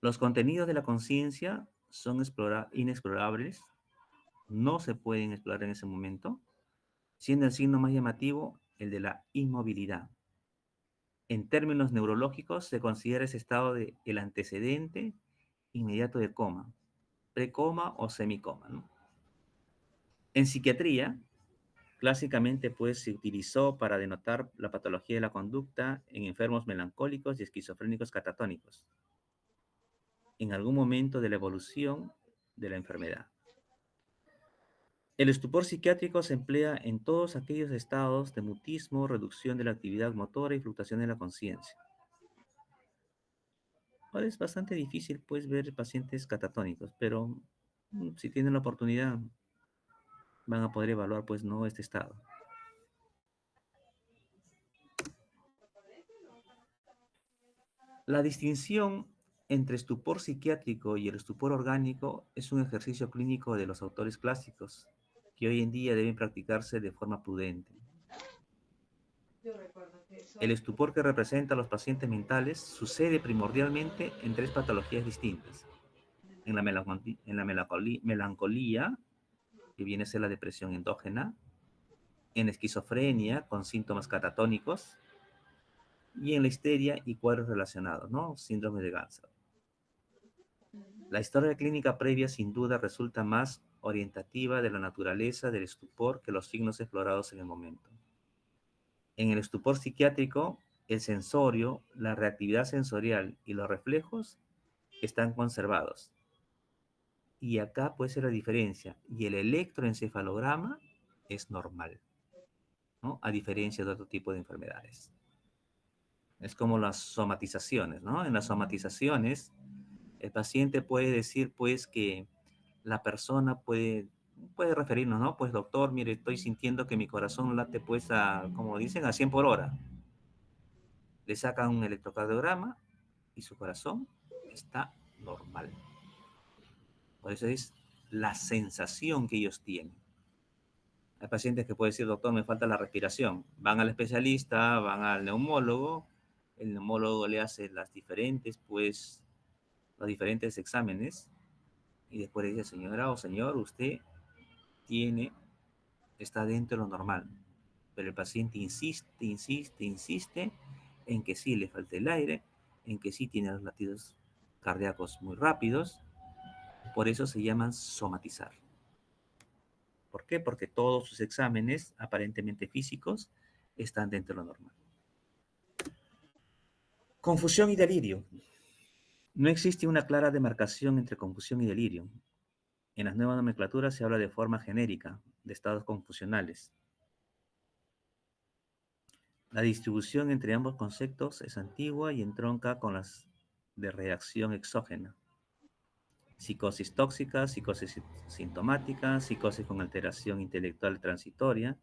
Los contenidos de la conciencia son inexplorables, no se pueden explorar en ese momento, siendo el signo más llamativo el de la inmovilidad. En términos neurológicos, se considera ese estado de el antecedente inmediato del coma, precoma o semicoma, ¿no? En psiquiatría, clásicamente pues se utilizó para denotar la patología de la conducta en enfermos melancólicos y esquizofrénicos catatónicos, en algún momento de la evolución de la enfermedad. El estupor psiquiátrico se emplea en todos aquellos estados de mutismo, reducción de la actividad motora y fluctuación de la conciencia. Ahora es bastante difícil pues ver pacientes catatónicos, pero si tienen la oportunidad van a poder evaluar pues no este estado. La distinción entre estupor psiquiátrico y el estupor orgánico es un ejercicio clínico de los autores clásicos que hoy en día deben practicarse de forma prudente. El estupor que representa a los pacientes mentales sucede primordialmente en tres patologías distintas. En la melancolía, que viene a ser la depresión endógena, en esquizofrenia con síntomas catatónicos, y en la histeria y cuadros relacionados, ¿no? Síndrome de Ganser. La historia clínica previa sin duda resulta más orientativa de la naturaleza del estupor que los signos explorados en el momento. En el estupor psiquiátrico, el sensorio, la reactividad sensorial y los reflejos están conservados. Y acá puede ser la diferencia. Y el electroencefalograma es normal, ¿no? A diferencia de otro tipo de enfermedades. Es como las somatizaciones, ¿no? En las somatizaciones, el paciente puede decir, pues, que la persona puede referirnos, ¿no? Pues, doctor, mire, estoy sintiendo que mi corazón late, pues, como dicen, a 100 por hora. Le sacan un electrocardiograma y su corazón está normal. Por eso es la sensación que ellos tienen. Hay pacientes que pueden decir, doctor, me falta la respiración. Van al especialista, van al neumólogo, el neumólogo le hace los diferentes exámenes y después le dice, señora o señor, usted está dentro de lo normal. Pero el paciente insiste en que sí le falta el aire, en que sí tiene los latidos cardíacos muy rápidos. Por eso se llaman somatizar. ¿Por qué? Porque todos sus exámenes aparentemente físicos están dentro de lo normal. Confusión y delirio. No existe una clara demarcación entre confusión y delirio. En las nuevas nomenclaturas se habla de forma genérica, de estados confusionales. La distribución entre ambos conceptos es antigua y entronca con las de reacción exógena. Psicosis tóxica, psicosis sintomática, psicosis con alteración intelectual transitoria,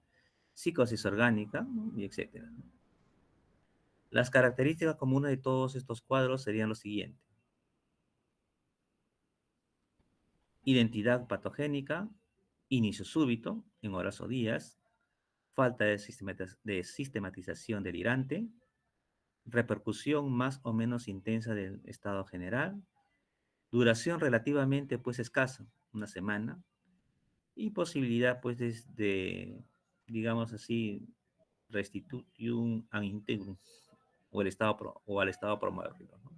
psicosis orgánica, y etc. Las características comunes de todos estos cuadros serían los siguientes. Identidad patogénica, inicio súbito, en horas o días, falta de sistematización delirante, repercusión más o menos intensa del estado general, duración relativamente pues escasa, una semana, y posibilidad pues de digamos así, restitución an integrum, o al estado promoverlo, ¿no?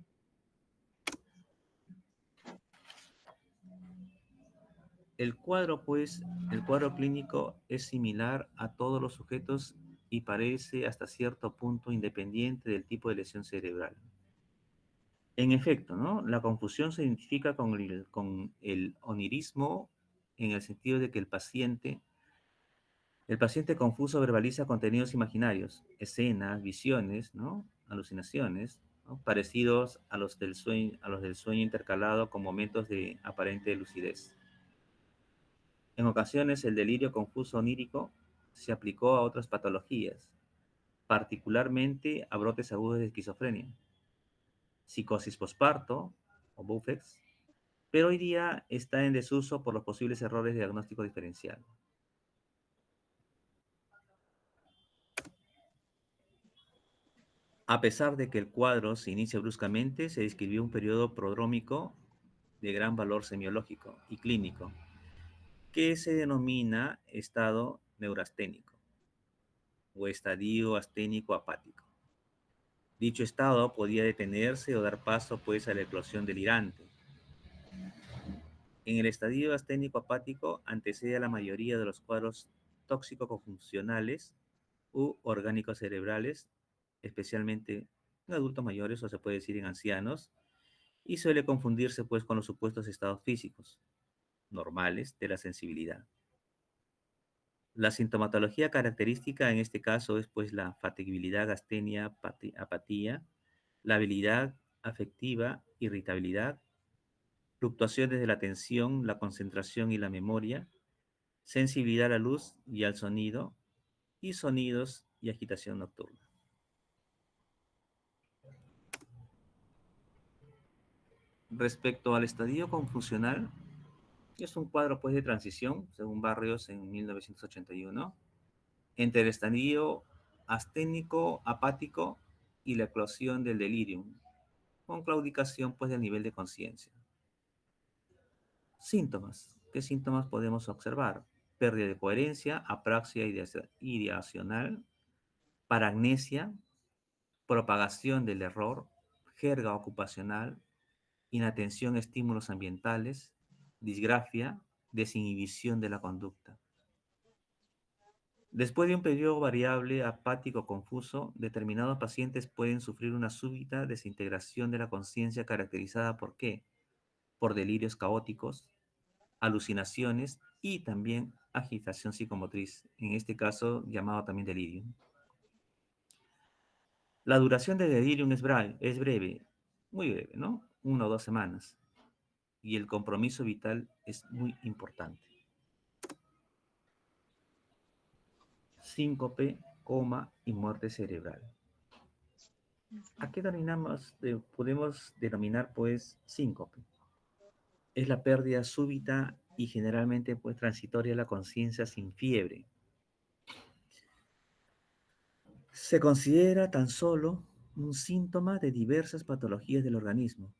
El cuadro clínico es similar a todos los sujetos y parece hasta cierto punto independiente del tipo de lesión cerebral. En efecto, ¿no? La confusión se identifica con el onirismo en el sentido de que el paciente confuso verbaliza contenidos imaginarios, escenas, visiones, ¿no? Alucinaciones, ¿no? Parecidos a los del sueño intercalado con momentos de aparente lucidez. En ocasiones, el delirio confuso onírico se aplicó a otras patologías, particularmente a brotes agudos de esquizofrenia, psicosis posparto o Buffets, pero hoy día está en desuso por los posibles errores de diagnóstico diferencial. A pesar de que el cuadro se inicia bruscamente, se describió un periodo prodrómico de gran valor semiológico y clínico, que se denomina estado neurasténico o estadio asténico apático. Dicho estado podía detenerse o dar paso pues a la eclosión delirante. En el estadio asténico apático antecede a la mayoría de los cuadros tóxico-confuncionales u orgánicos cerebrales, especialmente en adultos mayores o se puede decir en ancianos, y suele confundirse pues con los supuestos estados físicos normales de la sensibilidad. La sintomatología característica en este caso es pues la fatigabilidad, astenia, apatía, la habilidad afectiva, irritabilidad, fluctuaciones de la atención, la concentración y la memoria, sensibilidad a la luz y al sonido, y sonidos y agitación nocturna. Respecto al estadio confusional, es un cuadro pues de transición, según Barrios en 1981, entre el estadio asténico apático y la eclosión del delirium, con claudicación pues del nivel de conciencia. Síntomas. ¿Qué síntomas podemos observar? Pérdida de coherencia, apraxia ideacional, paragnesia, propagación del error, jerga ocupacional, inatención a estímulos ambientales, disgrafia, desinhibición de la conducta. Después de un periodo variable apático confuso, determinados pacientes pueden sufrir una súbita desintegración de la conciencia caracterizada por ¿qué? Por delirios caóticos, alucinaciones y también agitación psicomotriz, en este caso llamado también delirium. La duración del delirium es breve, muy breve, ¿no? 1 o 2 semanas. Y el compromiso vital es muy importante. Síncope, coma y muerte cerebral. ¿A qué podemos denominar pues síncope? Es la pérdida súbita y generalmente pues transitoria de la conciencia sin fiebre. Se considera tan solo un síntoma de diversas patologías del organismo.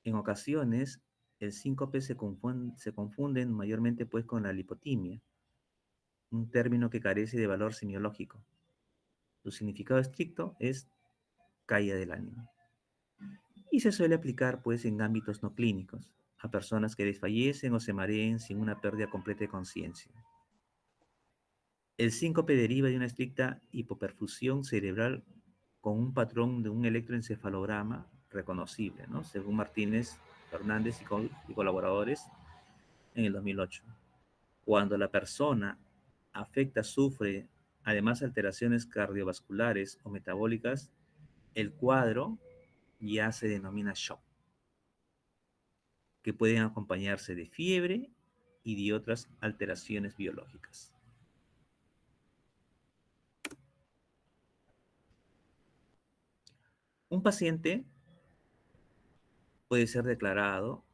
En ocasiones, el síncope se confunden mayormente pues con la lipotimia, un término que carece de valor semiológico. Su significado estricto es caída del ánimo. Y se suele aplicar pues en ámbitos no clínicos, a personas que desfallecen o se mareen sin una pérdida completa de conciencia. El síncope deriva de una estricta hipoperfusión cerebral con un patrón de un electroencefalograma reconocible, ¿no? Según Martínez, Fernández y colaboradores en el 2008. Cuando la persona afecta sufre además alteraciones cardiovasculares o metabólicas, el cuadro ya se denomina shock, que pueden acompañarse de fiebre y de otras alteraciones biológicas. Un paciente puede ser declarado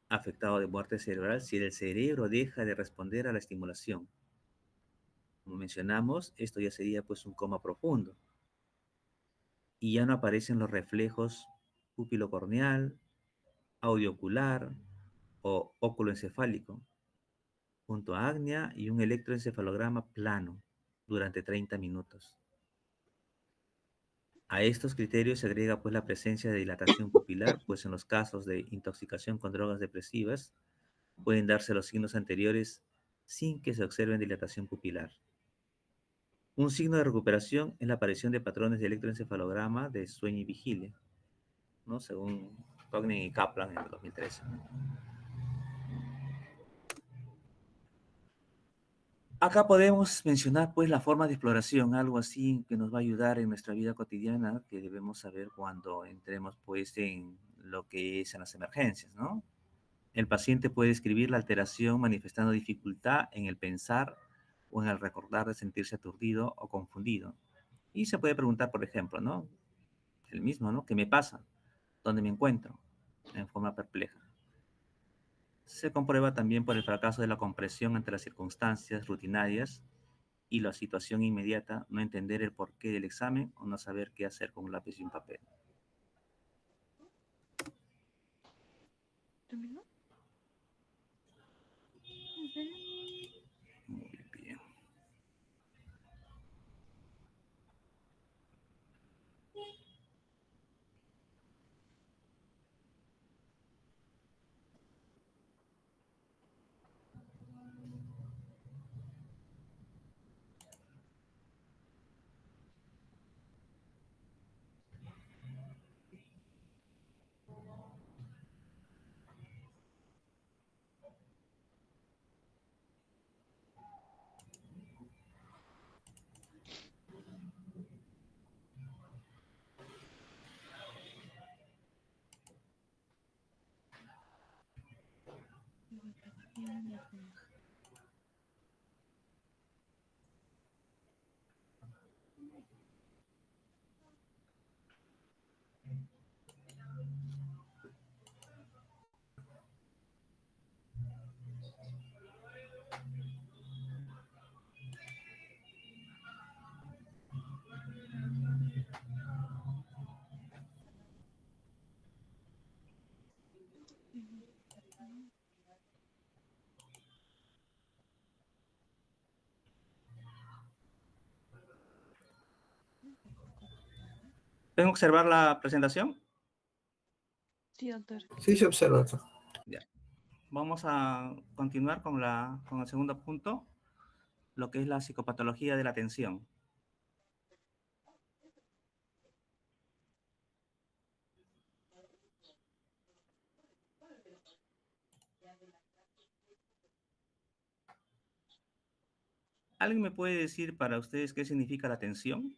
afectado de muerte cerebral si el cerebro deja de responder a la estimulación. Como mencionamos, esto ya sería pues un coma profundo y ya no aparecen los reflejos pupilocorneal, audiocular o óculoencefálico, junto a apnea y un electroencefalograma plano durante 30 minutos. A estos criterios se agrega pues la presencia de dilatación pupilar, pues en los casos de intoxicación con drogas depresivas pueden darse los signos anteriores sin que se observe dilatación pupilar. Un signo de recuperación es la aparición de patrones de electroencefalograma de sueño y vigilia, ¿no? Según Cognin y Kaplan en el 2013. Acá podemos mencionar pues la forma de exploración, algo así que nos va a ayudar en nuestra vida cotidiana, que debemos saber cuando entremos pues en lo que es en las emergencias, ¿no? El paciente puede describir la alteración manifestando dificultad en el pensar o en el recordar de sentirse aturdido o confundido. Y se puede preguntar, por ejemplo, ¿no? El mismo, ¿no? ¿Qué me pasa? ¿Dónde me encuentro? En forma perpleja. Se comprueba también por el fracaso de la comprensión ante las circunstancias rutinarias y la situación inmediata, no entender el porqué del examen o no saber qué hacer con un lápiz y un papel. ¿Terminó? ¿En serio? Muy bien. Bibliografía en japonés. ¿Pueden observar la presentación? Sí, doctor. Sí, se observa. Ya. Vamos a continuar con el segundo punto, lo que es la psicopatología de la atención. ¿Alguien me puede decir para ustedes qué significa la atención?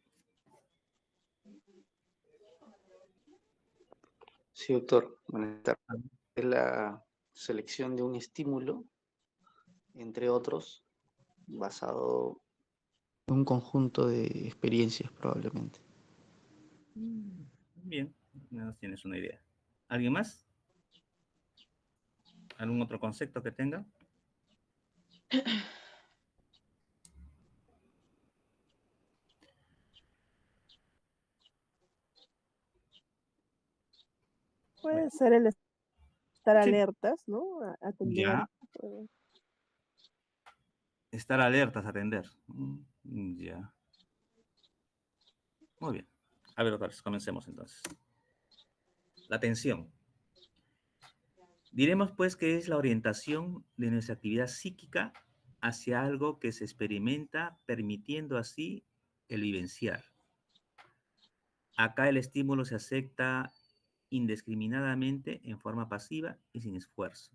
Sí, doctor. Buenas tardes. Es la selección de un estímulo, entre otros, basado en un conjunto de experiencias probablemente. Bien, ya tienes una idea. ¿Alguien más? ¿Algún otro concepto que tenga? Puede ser el estar Sí. alertas, ¿no? Atender. Ya. Estar alertas, atender. Ya. Muy bien. A ver, doctores, comencemos entonces. La atención. Diremos pues que es la orientación de nuestra actividad psíquica hacia algo que se experimenta, permitiendo así el vivenciar. Acá el estímulo se acepta indiscriminadamente en forma pasiva y sin esfuerzo.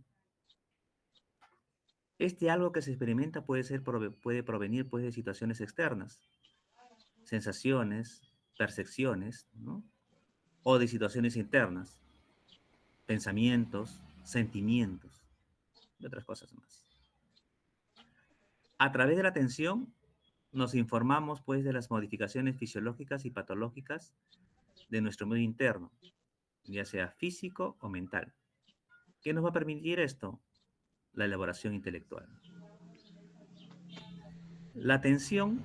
Este algo que se experimenta puede provenir pues de situaciones externas, sensaciones, percepciones, ¿no? O de situaciones internas, pensamientos, sentimientos y otras cosas más. A través de la atención nos informamos pues de las modificaciones fisiológicas y patológicas de nuestro medio interno, ya sea físico o mental. ¿Qué nos va a permitir esto? La elaboración intelectual. La atención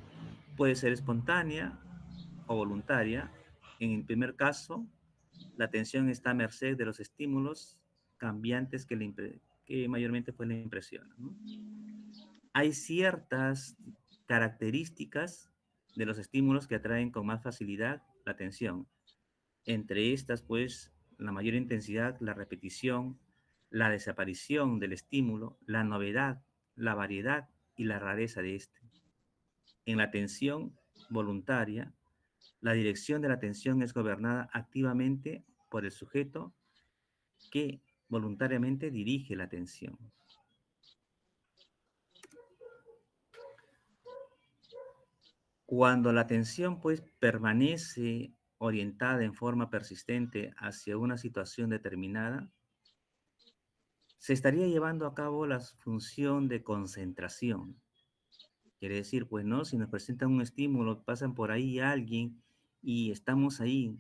puede ser espontánea o voluntaria. En el primer caso, la atención está a merced de los estímulos cambiantes que mayormente pues, le impresionan, ¿no? Hay ciertas características de los estímulos que atraen con más facilidad la atención. Entre estas, pues, la mayor intensidad, la repetición, la desaparición del estímulo, la novedad, la variedad y la rareza de este. En la atención voluntaria, la dirección de la atención es gobernada activamente por el sujeto que voluntariamente dirige la atención. Cuando la atención pues permanece orientada en forma persistente hacia una situación determinada, se estaría llevando a cabo la función de concentración. Quiere decir, pues, ¿no? Si nos presentan un estímulo, pasan por ahí alguien y estamos ahí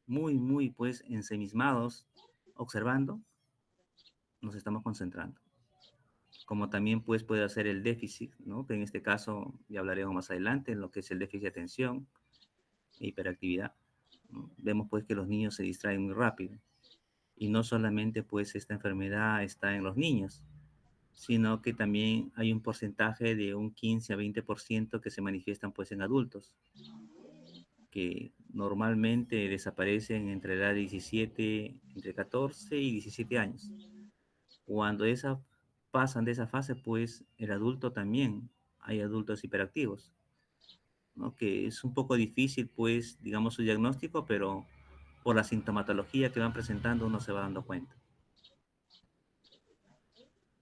muy, pues, ensimismados, observando, nos estamos concentrando. como también pues puede hacer el déficit, ¿no? Que en este caso ya hablaremos más adelante en lo que es el déficit de atención e hiperactividad, ¿no? Vemos pues que los niños se distraen muy rápido y no solamente pues esta enfermedad está en los niños, sino que también hay un porcentaje de un 15 a 20% que se manifiestan pues en adultos, que normalmente desaparecen entre la edad de 17, entre 14 y 17 años. Cuando pasan de esa fase, pues el adulto también, hay adultos hiperactivos, ¿no? Que es un poco difícil, pues, digamos, su diagnóstico, pero por la sintomatología que van presentando uno se va dando cuenta.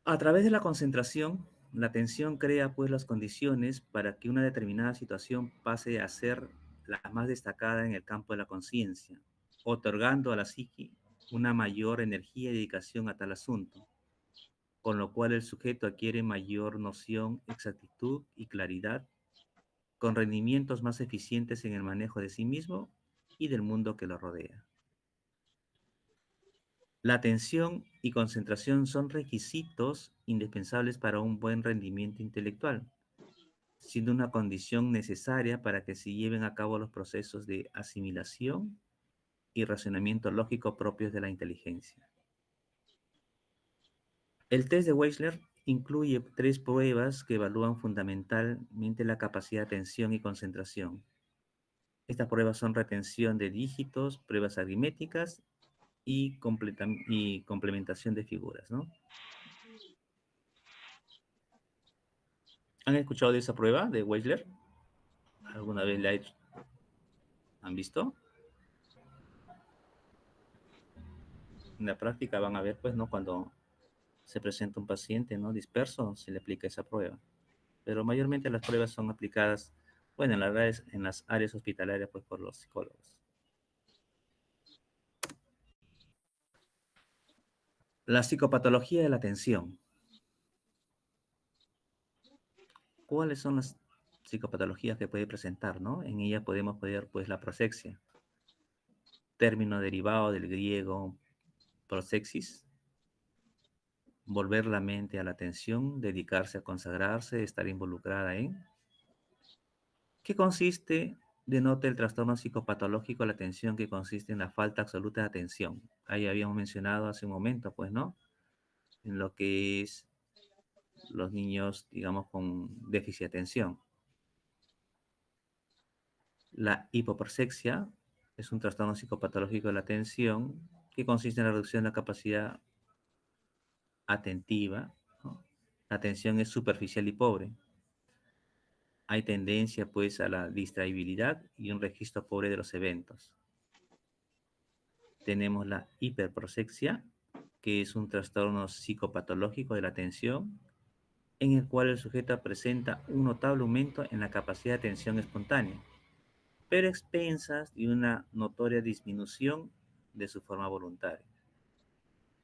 A través de la concentración, la atención crea pues las condiciones para que una determinada situación pase a ser la más destacada en el campo de la conciencia, otorgando a la psique una mayor energía y dedicación a tal asunto, con lo cual el sujeto adquiere mayor noción, exactitud y claridad, con rendimientos más eficientes en el manejo de sí mismo y del mundo que lo rodea. La atención y concentración son requisitos indispensables para un buen rendimiento intelectual, siendo una condición necesaria para que se lleven a cabo los procesos de asimilación y razonamiento lógico propios de la inteligencia. El test de Wechsler incluye 3 pruebas que evalúan fundamentalmente la capacidad de atención y concentración. Estas pruebas son retención de dígitos, pruebas aritméticas y complementación de figuras, ¿no? ¿Han escuchado de esa prueba de Wechsler? ¿Alguna vez han visto? En la práctica van a ver, pues, ¿no? Cuando se presenta un paciente, ¿no? Disperso, se le aplica esa prueba. Pero mayormente las pruebas son aplicadas, bueno, en las áreas hospitalarias, pues, por los psicólogos. La psicopatología de la atención. ¿Cuáles son las psicopatologías que puede presentar, no? En ella podemos ver, pues, la prosexia, término derivado del griego prosexis, volver la mente a la atención, dedicarse a consagrarse, estar involucrada en. ¿Qué consiste? Denota el trastorno psicopatológico de la atención, que consiste en la falta absoluta de atención. Ahí habíamos mencionado hace un momento, pues, ¿no? En lo que es los niños, digamos, con déficit de atención. La hipopersexia es un trastorno psicopatológico de la atención que consiste en la reducción de la capacidad atentiva, ¿no? La atención es superficial y pobre. Hay tendencia, pues, a la distraibilidad y un registro pobre de los eventos. Tenemos la hiperprosexia, que es un trastorno psicopatológico de la atención, en el cual el sujeto presenta un notable aumento en la capacidad de atención espontánea, pero a expensas de una notoria disminución de su forma voluntaria.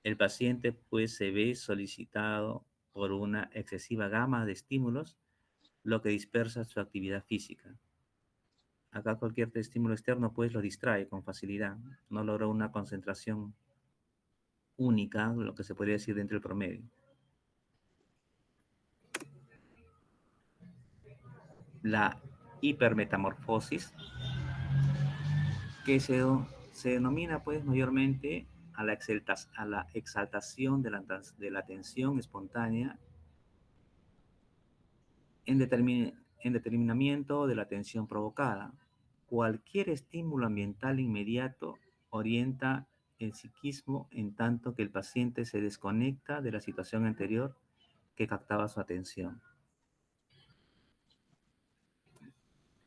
El paciente, pues, se ve solicitado por una excesiva gama de estímulos, lo que dispersa su actividad física. Acá cualquier estímulo externo, pues, lo distrae con facilidad. No logra una concentración única, lo que se podría decir dentro del promedio. La hipermetamorfosis, que se denomina, pues, mayormente a la exaltación de la atención espontánea en determinamiento de la atención provocada. Cualquier estímulo ambiental inmediato orienta el psiquismo, en tanto que el paciente se desconecta de la situación anterior que captaba su atención.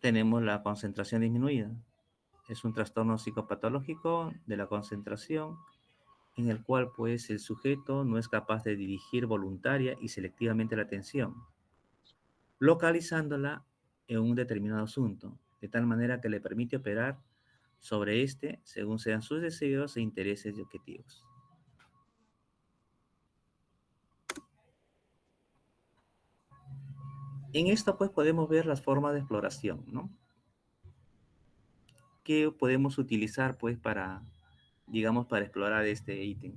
Tenemos la concentración disminuida. Es un trastorno psicopatológico de la concentración en el cual, pues, el sujeto no es capaz de dirigir voluntaria y selectivamente la atención, localizándola en un determinado asunto, de tal manera que le permite operar sobre este según sean sus deseos e intereses y objetivos. En esto, pues, podemos ver las formas de exploración, ¿no? Que podemos utilizar, pues, para, digamos, para explorar este ítem.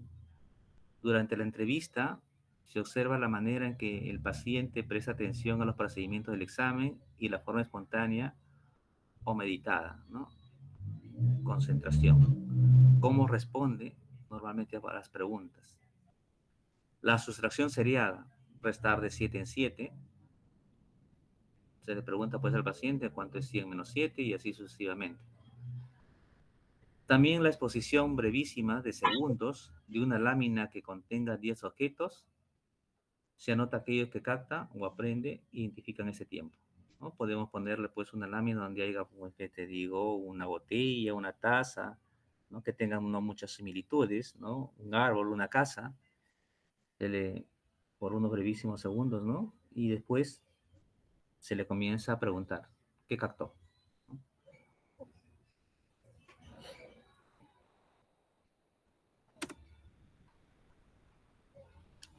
Durante la entrevista, Se observa la manera en que el paciente presta atención a los procedimientos del examen y la forma espontánea o meditada, ¿no? Concentración. Cómo responde normalmente a las preguntas. La sustracción seriada, restar de 7 en 7. Se le pregunta pues al paciente cuánto es 100 menos 7 y así sucesivamente. También la exposición brevísima de segundos de una lámina que contenga 10 objetos. Se anota aquellos que capta o aprende e identifican ese tiempo, ¿no? Podemos ponerle pues una lámina donde haya, pues, que te digo, una botella, una taza, ¿no? Que tengan no muchas similitudes, ¿no? Un árbol, una casa, se le, por unos brevísimos segundos, ¿no? Y después se le comienza a preguntar, ¿qué captó? ¿No?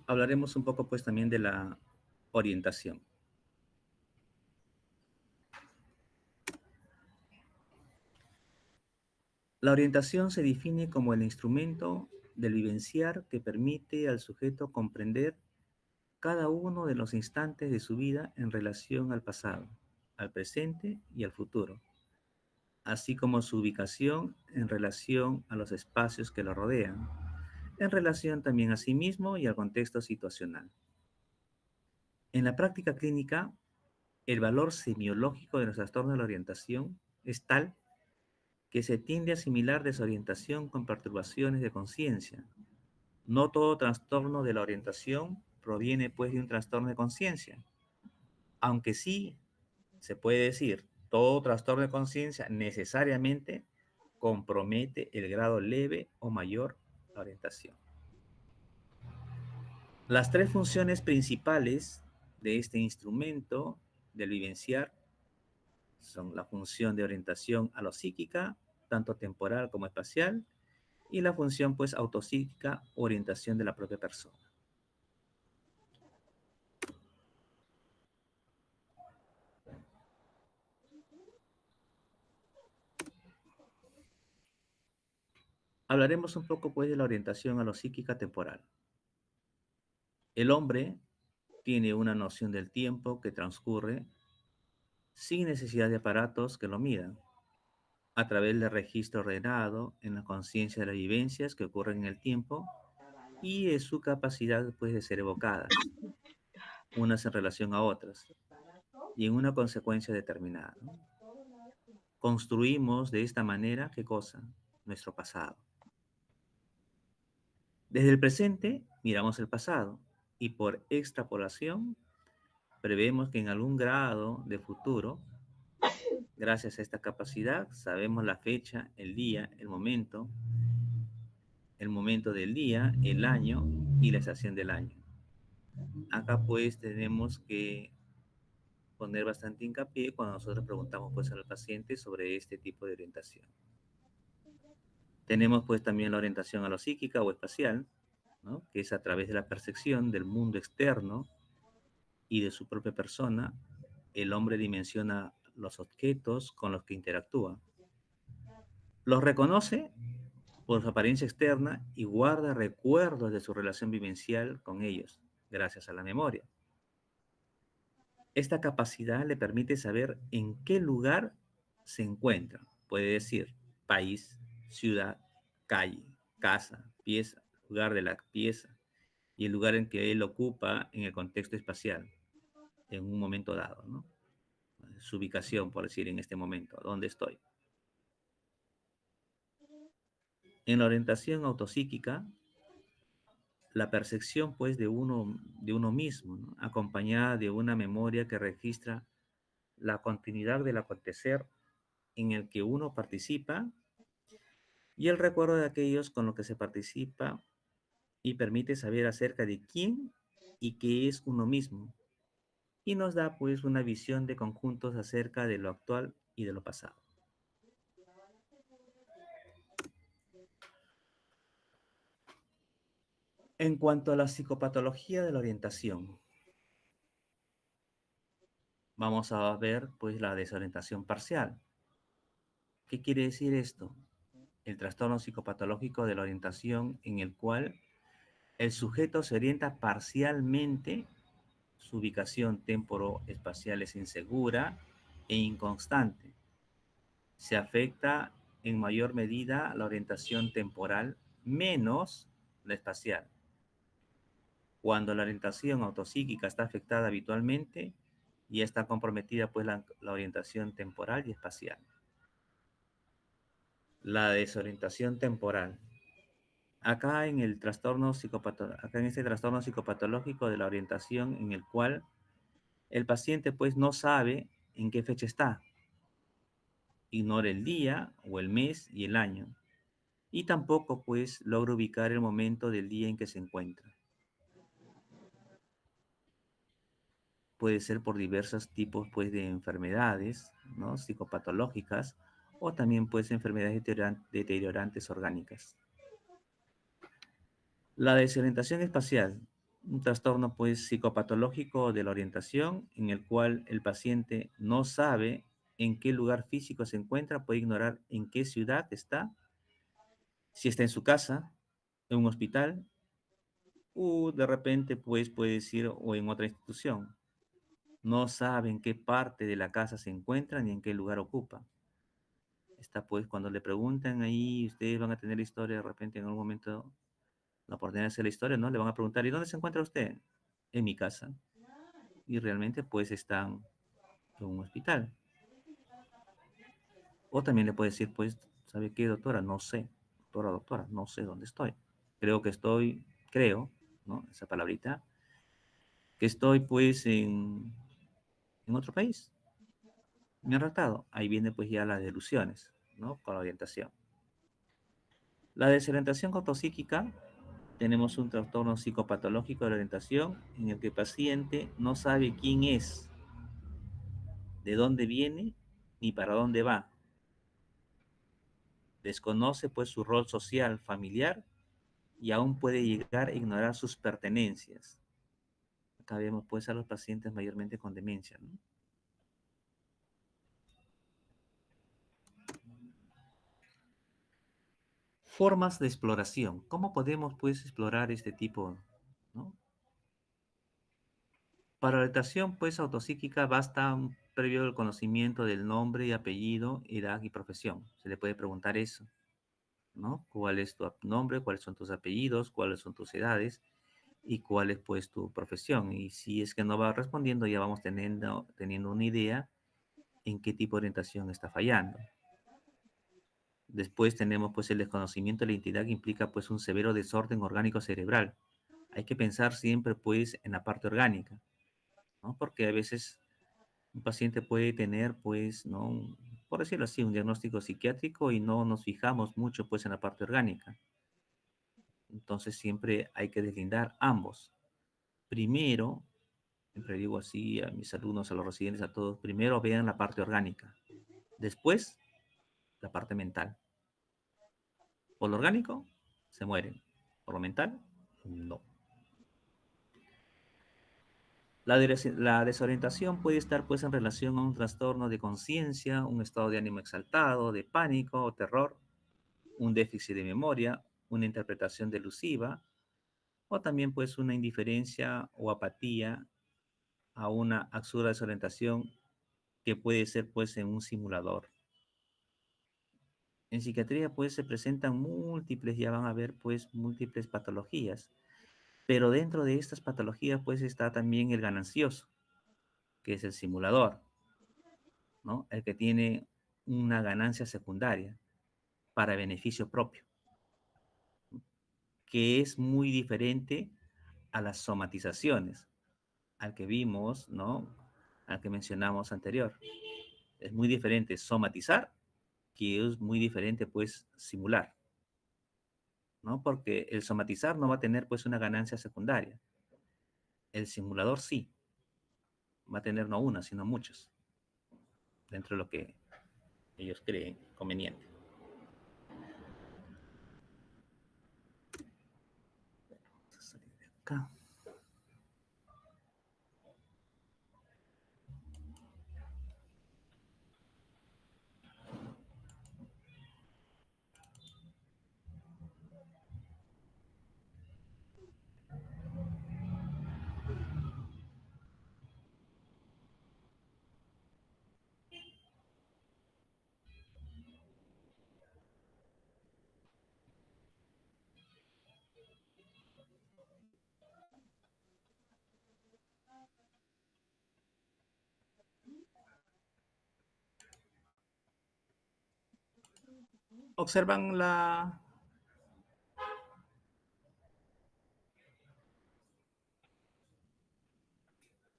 Hablaremos un poco pues también de la orientación. La orientación se define como el instrumento del vivenciar que permite al sujeto comprender cada uno de los instantes de su vida en relación al pasado, al presente y al futuro, así como su ubicación en relación a los espacios que lo rodean, en relación también a sí mismo y al contexto situacional. En la práctica clínica, el valor semiológico de los trastornos de la orientación es tal que se tiende a asimilar desorientación con perturbaciones de conciencia. No todo trastorno de la orientación proviene pues de un trastorno de conciencia, aunque sí se puede decir, todo trastorno de conciencia necesariamente compromete el grado leve o mayor de la orientación. Las tres funciones principales de este instrumento del vivenciar son la función de orientación alopsíquica, tanto temporal como espacial, y la función pues autopsíquica, orientación de la propia persona. Hablaremos un poco pues de la orientación alopsíquica temporal. El hombre tiene una noción del tiempo que transcurre sin necesidad de aparatos que lo midan, a través del registro ordenado en la conciencia de las vivencias que ocurren en el tiempo y de su capacidad pues, de ser evocadas, unas en relación a otras, y en una consecuencia determinada, ¿no? Construimos de esta manera, ¿qué cosa? Nuestro pasado. Desde el presente miramos el pasado y por extrapolación prevemos que en algún grado de futuro, gracias a esta capacidad, sabemos la fecha, el día, el momento del día, el año y la estación del año. Acá pues tenemos que poner bastante hincapié cuando nosotros preguntamos pues al paciente sobre este tipo de orientación. Tenemos pues también la orientación alopsíquica o espacial, ¿no? Que es a través de la percepción del mundo externo y de su propia persona, el hombre dimensiona los objetos con los que interactúa. Los reconoce por su apariencia externa y guarda recuerdos de su relación vivencial con ellos, gracias a la memoria. Esta capacidad le permite saber en qué lugar se encuentra. Puede decir país, ciudad, calle, casa, pieza, lugar de la pieza y el lugar en que él ocupa en el contexto espacial, en un momento dado, ¿no? Su ubicación, por decir, en este momento, ¿dónde estoy? En la orientación autopsíquica, la percepción pues de uno mismo, ¿no? Acompañada de una memoria que registra la continuidad del acontecer en el que uno participa y el recuerdo de aquellos con los que se participa y permite saber acerca de quién y qué es uno mismo y nos da pues una visión de conjuntos acerca de lo actual y de lo pasado. En cuanto a la psicopatología de la orientación, vamos a ver pues la desorientación parcial. ¿Qué quiere decir esto? El trastorno psicopatológico de la orientación en el cual El sujeto se orienta parcialmente, su ubicación temporoespacial es insegura e inconstante. Se afecta en mayor medida la orientación temporal menos la espacial. Cuando la orientación autopsíquica está afectada habitualmente, ya está comprometida pues la orientación temporal y espacial. La desorientación temporal. Acá en este trastorno psicopatológico de la orientación, en el cual el paciente pues no sabe en qué fecha está, ignora el día o el mes y el año, y tampoco pues logra ubicar el momento del día en que se encuentra. Puede ser por diversos tipos pues de enfermedades, ¿no?, psicopatológicas, o también pues enfermedades deteriorantes orgánicas. La desorientación espacial, un trastorno pues psicopatológico de la orientación en el cual el paciente no sabe en qué lugar físico se encuentra, puede ignorar en qué ciudad está, si está en su casa, en un hospital, o de repente pues puede decir o en otra institución. No sabe en qué parte de la casa se encuentra ni en qué lugar ocupa. Está pues cuando le preguntan ahí, ustedes van a tener historia de repente en algún momento, la oportunidad de hacer la historia, ¿no? Le van a preguntar, ¿y dónde se encuentra usted? En mi casa. Y realmente pues están en un hospital. O también le puede decir, pues, ¿sabe qué, doctora? No sé. Doctora, no sé dónde estoy. Creo, ¿no? Esa palabrita, que estoy pues en otro país. Me han ratado. Ahí viene pues ya las delusiones, ¿no? Con la orientación. La desorientación autopsíquica, tenemos un trastorno psicopatológico de la orientación en el que el paciente no sabe quién es, de dónde viene, ni para dónde va. Desconoce pues su rol social, familiar, y aún puede llegar a ignorar sus pertenencias. Acá vemos pues a los pacientes mayormente con demencia, ¿no? Formas de exploración. ¿Cómo podemos pues explorar este tipo, ¿no? Para la orientación pues autopsíquica basta un previo conocimiento del nombre y apellido, edad y profesión. Se le puede preguntar eso, ¿no? ¿Cuál es tu nombre? ¿Cuáles son tus apellidos? ¿Cuáles son tus edades? ¿Y cuál es pues tu profesión? Y si es que no va respondiendo, ya vamos teniendo una idea en qué tipo de orientación está fallando. Después tenemos pues el desconocimiento de la identidad, que implica pues un severo desorden orgánico cerebral. Hay que pensar siempre pues en la parte orgánica, ¿no? Porque a veces un paciente puede tener pues, ¿no?, por decirlo así, un diagnóstico psiquiátrico y no nos fijamos mucho pues en la parte orgánica. Entonces siempre hay que deslindar ambos. Primero, siempre digo así a mis alumnos, a los residentes, a todos, primero vean la parte orgánica, después la parte mental. Por lo orgánico, se mueren. Por lo mental, no. La desorientación puede estar pues en relación a un trastorno de conciencia, un estado de ánimo exaltado, de pánico o terror, un déficit de memoria, una interpretación delusiva, o también pues una indiferencia o apatía a una absurda desorientación que puede ser pues en un simulador. En psiquiatría pues se presentan múltiples, ya van a ver pues múltiples patologías, pero dentro de estas patologías pues está también el ganancioso, que es el simulador, ¿no? El que tiene una ganancia secundaria para beneficio propio, que es muy diferente a las somatizaciones, al que vimos, ¿no? Al que mencionamos anterior. Es muy diferente somatizar, que es muy diferente pues simular, ¿no? Porque el somatizar no va a tener pues una ganancia secundaria. El simulador sí, va a tener no una, sino muchas, dentro de lo que ellos creen conveniente. Vamos a salir de acá. ¿Observan la...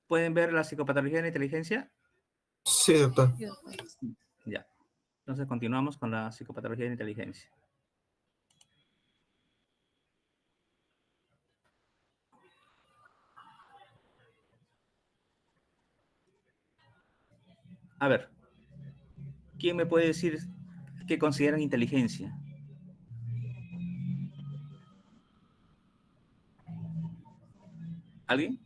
¿Pueden ver la psicopatología de la inteligencia? Sí, doctor. Sí, doctor. Ya. Entonces continuamos con la psicopatología de la inteligencia. A ver, ¿quién me puede decir qué consideran inteligencia? ¿Alguien?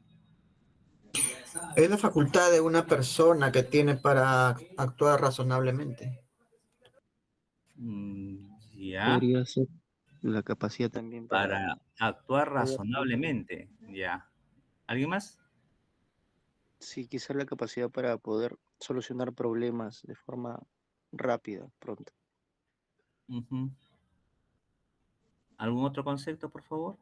Es la facultad de una persona que tiene para actuar razonablemente. Ya, Podría ser la capacidad también para actuar poder- razonablemente. Ya. ¿Alguien más? sí, quizás la capacidad para poder solucionar problemas de forma rápida, pronto. Ujú. ¿Algún otro concepto, por favor?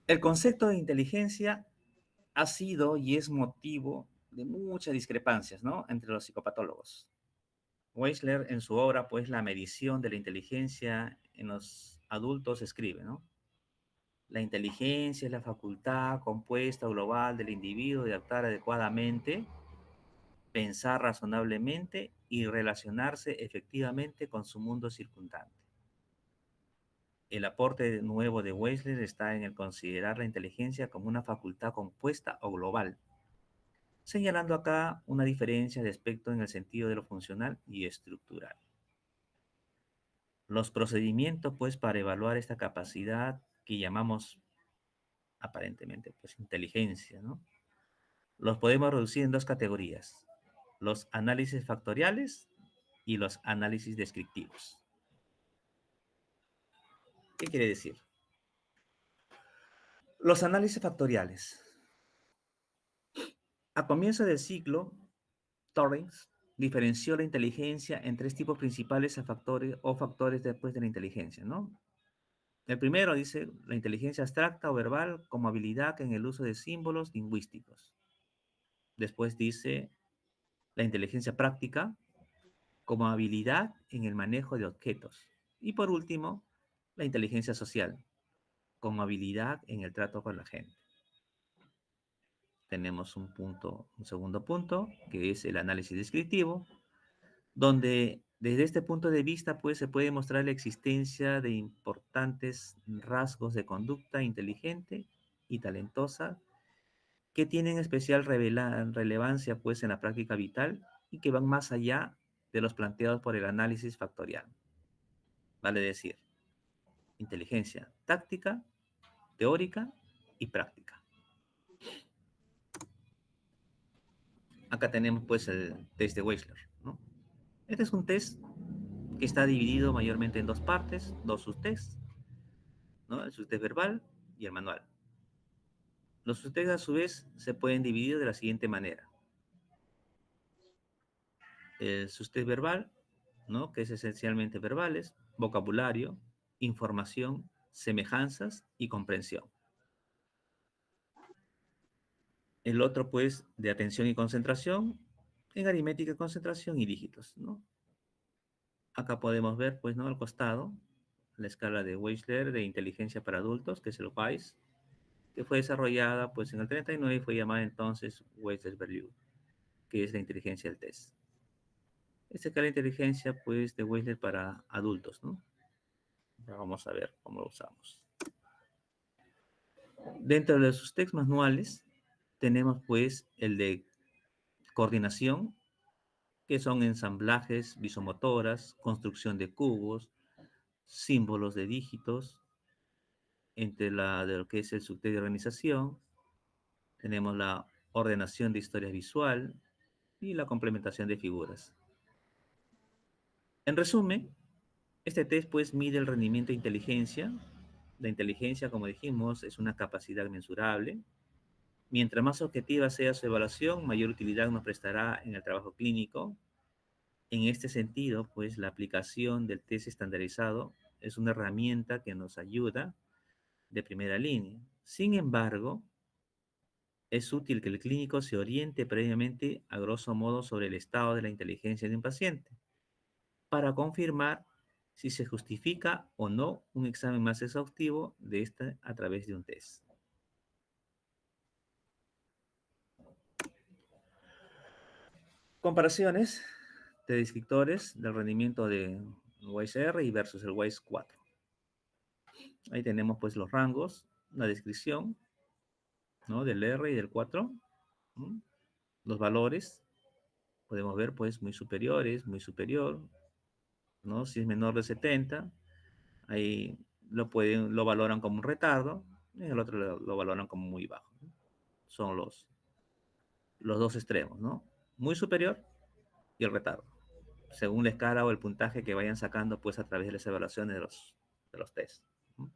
El concepto de inteligencia ha sido y es motivo de muchas discrepancias, ¿no? Entre los psicopatólogos. Weisler, en su obra, pues, La medición de la inteligencia en los adultos, escribe, ¿no? La inteligencia es la facultad compuesta o global del individuo de actuar adecuadamente, pensar razonablemente y relacionarse efectivamente con su mundo circundante. El aporte nuevo de Weisler está en el considerar la inteligencia como una facultad compuesta o global, señalando acá una diferencia de aspecto en el sentido de lo funcional y estructural. Los procedimientos, pues, para evaluar esta capacidad que llamamos aparentemente, pues, inteligencia, ¿no? Los podemos reducir en dos categorías: los análisis factoriales y los análisis descriptivos. ¿Qué quiere decir? Los análisis factoriales. A comienzo del siglo, Torrens diferenció la inteligencia en tres tipos principales a factores o factores después de la inteligencia, ¿no? El primero dice la inteligencia abstracta o verbal como habilidad en el uso de símbolos lingüísticos. Después dice la inteligencia práctica como habilidad en el manejo de objetos. Y por último, la inteligencia social como habilidad en el trato con la gente. Tenemos un segundo punto, que es el análisis descriptivo, donde desde este punto de vista, pues, se puede mostrar la existencia de importantes rasgos de conducta inteligente y talentosa que tienen especial relevancia, pues, en la práctica vital y que van más allá de los planteados por el análisis factorial. Vale decir, inteligencia táctica, teórica y práctica. Acá tenemos, pues, el test de Weisler, ¿no? Este es un test que está dividido mayormente en dos partes, dos subtests, ¿no? El subtest verbal y el manual. Los subtests, a su vez, se pueden dividir de la siguiente manera. El subtest verbal, ¿no? Que es esencialmente verbales, vocabulario, información, semejanzas y comprensión. El otro, pues, de atención y concentración, en aritmética, concentración y dígitos, ¿no? Acá podemos ver, pues, ¿no? Al costado, la escala de Weisler de inteligencia para adultos, que es el WISE, que fue desarrollada, pues, en el 39 y fue llamada entonces Weisler-Berlioz, que es la inteligencia del test. Esta escala de inteligencia, pues, de Weisler para adultos, ¿no? Ahora vamos a ver cómo lo usamos. Dentro de sus textos manuales, tenemos, pues, el de coordinación, que son ensamblajes visomotoras, construcción de cubos, símbolos de dígitos. Entre de lo que es el subtest de organización, tenemos la ordenación de historia visual y la complementación de figuras. En resumen, este test, pues, mide el rendimiento de inteligencia. La inteligencia, como dijimos, es una capacidad mensurable. Mientras más objetiva sea su evaluación, mayor utilidad nos prestará en el trabajo clínico. En este sentido, pues la aplicación del test estandarizado es una herramienta que nos ayuda de primera línea. Sin embargo, es útil que el clínico se oriente previamente, a grosso modo, sobre el estado de la inteligencia de un paciente, para confirmar si se justifica o no un examen más exhaustivo de esta a través de un test. Comparaciones de descriptores del rendimiento de WISE-R y versus el WISE 4. Ahí tenemos pues los rangos, la descripción, ¿no?, del R y del 4, ¿no? Los valores, podemos ver pues muy superiores, muy superior, ¿no? Si es menor de 70, ahí lo valoran como un retardo, y el otro lo valoran como muy bajo, ¿no? Son los dos extremos, ¿no? Muy superior y el retardo, según la escala o el puntaje que vayan sacando pues a través de las evaluaciones de los tests, ¿no?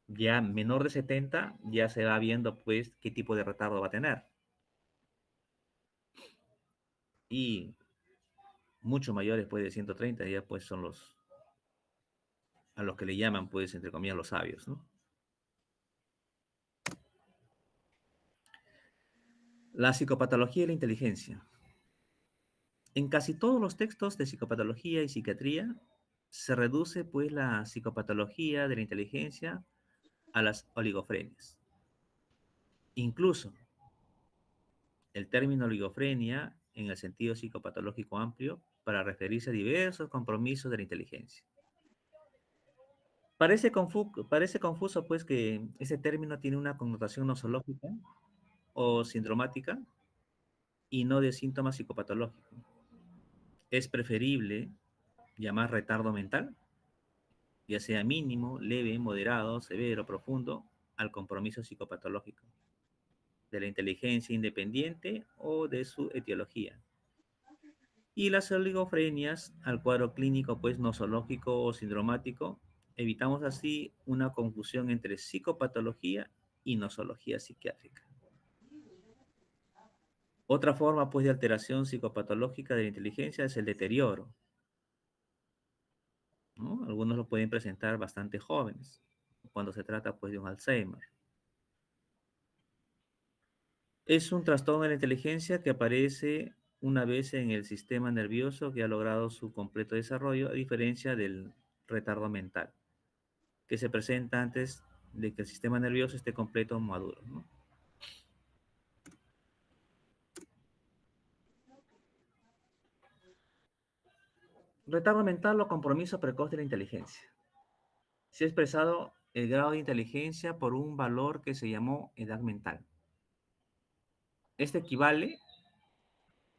Ya menor de 70, ya se va viendo pues qué tipo de retardo va a tener. Y mucho mayores pues de 130, ya pues son a los que le llaman pues entre comillas los sabios, ¿no? La psicopatología y la inteligencia. En casi todos los textos de psicopatología y psiquiatría se reduce pues la psicopatología de la inteligencia a las oligofrenias. Incluso el término oligofrenia en el sentido psicopatológico amplio para referirse a diversos compromisos de la inteligencia. Parece confuso pues que ese término tiene una connotación nosológica o sindromática y no de síntoma psicopatológico. Es preferible llamar retardo mental, ya sea mínimo, leve, moderado, severo, profundo, al compromiso psicopatológico, de la inteligencia independiente o de su etiología. Y las oligofrenias al cuadro clínico pues nosológico o sindromático. Evitamos así una confusión entre psicopatología y nosología psiquiátrica. Otra forma pues de alteración psicopatológica de la inteligencia es el deterioro, ¿no? Algunos lo pueden presentar bastante jóvenes, cuando se trata pues de un Alzheimer. Es un trastorno de la inteligencia que aparece una vez en el sistema nervioso que ha logrado su completo desarrollo, a diferencia del retardo mental, que se presenta antes de que el sistema nervioso esté completo o maduro, ¿no? Retardo mental o compromiso precoz de la inteligencia. Se ha expresado el grado de inteligencia por un valor que se llamó edad mental. Este equivale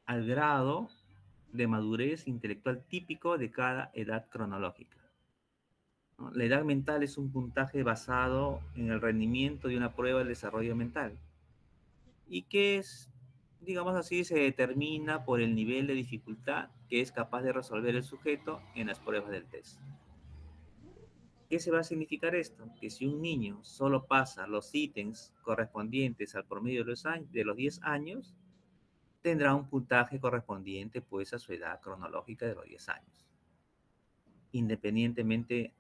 al grado de madurez intelectual típico de cada edad cronológica, ¿no? La edad mental es un puntaje basado en el rendimiento de una prueba de desarrollo mental y que es, digamos así, se determina por el nivel de dificultad que es capaz de resolver el sujeto en las pruebas del test. ¿Qué se va a significar esto? Que si un niño solo pasa los ítems correspondientes al promedio de los 10 años, tendrá un puntaje correspondiente pues a su edad cronológica de los 10 años, independientemente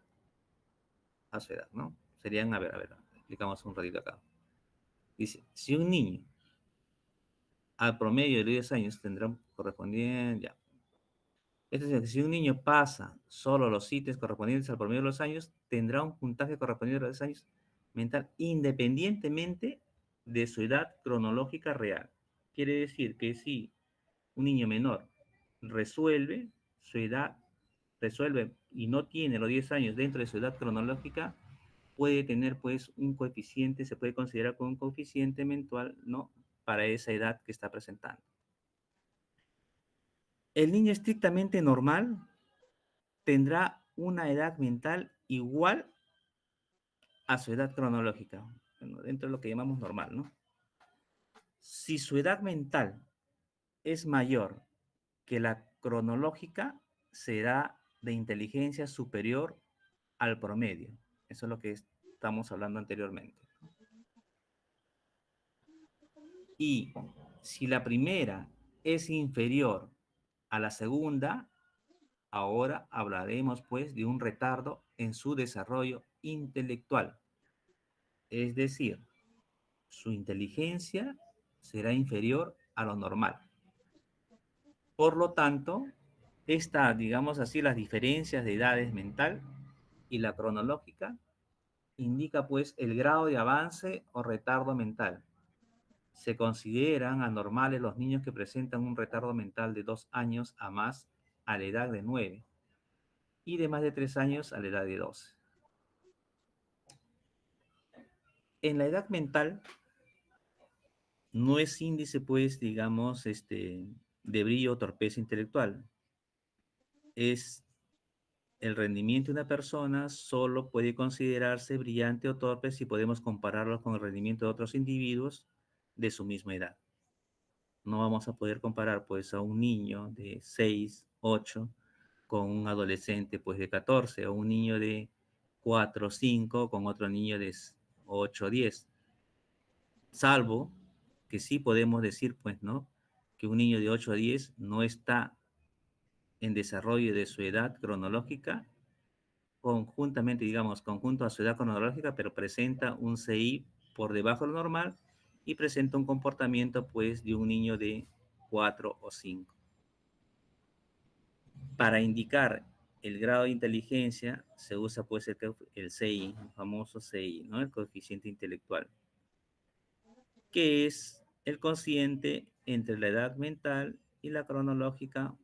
a su edad, ¿no? Serían, a ver, explicamos un ratito acá. Dice, si un niño al promedio de los 10 años tendrá un correspondiente, ya. Es decir, que si un niño pasa solo los ítems correspondientes al promedio de los años, tendrá un puntaje correspondiente a los 10 años mental, independientemente de su edad cronológica real. Quiere decir que si un niño menor resuelve su edad, resuelve y no tiene los 10 años dentro de su edad cronológica, puede tener pues un coeficiente, se puede considerar como un coeficiente mental, ¿no?, para esa edad que está presentando. El niño estrictamente normal tendrá una edad mental igual a su edad cronológica, bueno, dentro de lo que llamamos normal, ¿no? Si su edad mental es mayor que la cronológica, será de inteligencia superior al promedio. Eso es lo que estamos hablando anteriormente. Y si la primera es inferior A la segunda, ahora hablaremos pues de un retardo en su desarrollo intelectual. Es decir, su inteligencia será inferior a lo normal. Por lo tanto, digamos así, las diferencias de edades mental y la cronológica indica pues el grado de avance o retardo mental. Se consideran anormales los niños que presentan un retardo mental de 2 años a más a la edad de 9 y de más de 3 años a la edad de 12. En la edad mental no es índice pues, digamos, de brillo o torpeza intelectual. Es el rendimiento de una persona solo puede considerarse brillante o torpe si podemos compararlo con el rendimiento de otros individuos de su misma edad. No vamos a poder comparar pues a un niño de 6, 8 con un adolescente pues de 14 o un niño de 4, 5 con otro niño de 8, 10. Salvo que sí podemos decir pues, ¿no? Que un niño de 8 a 10 no está en desarrollo de su edad cronológica conjuntamente, digamos, conjunto a su edad cronológica, pero presenta un CI por debajo de lo normal y presenta un comportamiento, pues, de un niño de 4 o 5. Para indicar el grado de inteligencia se usa, pues, el CI, el famoso CI, ¿no? El coeficiente intelectual, que es el cociente entre la edad mental y la cronológica.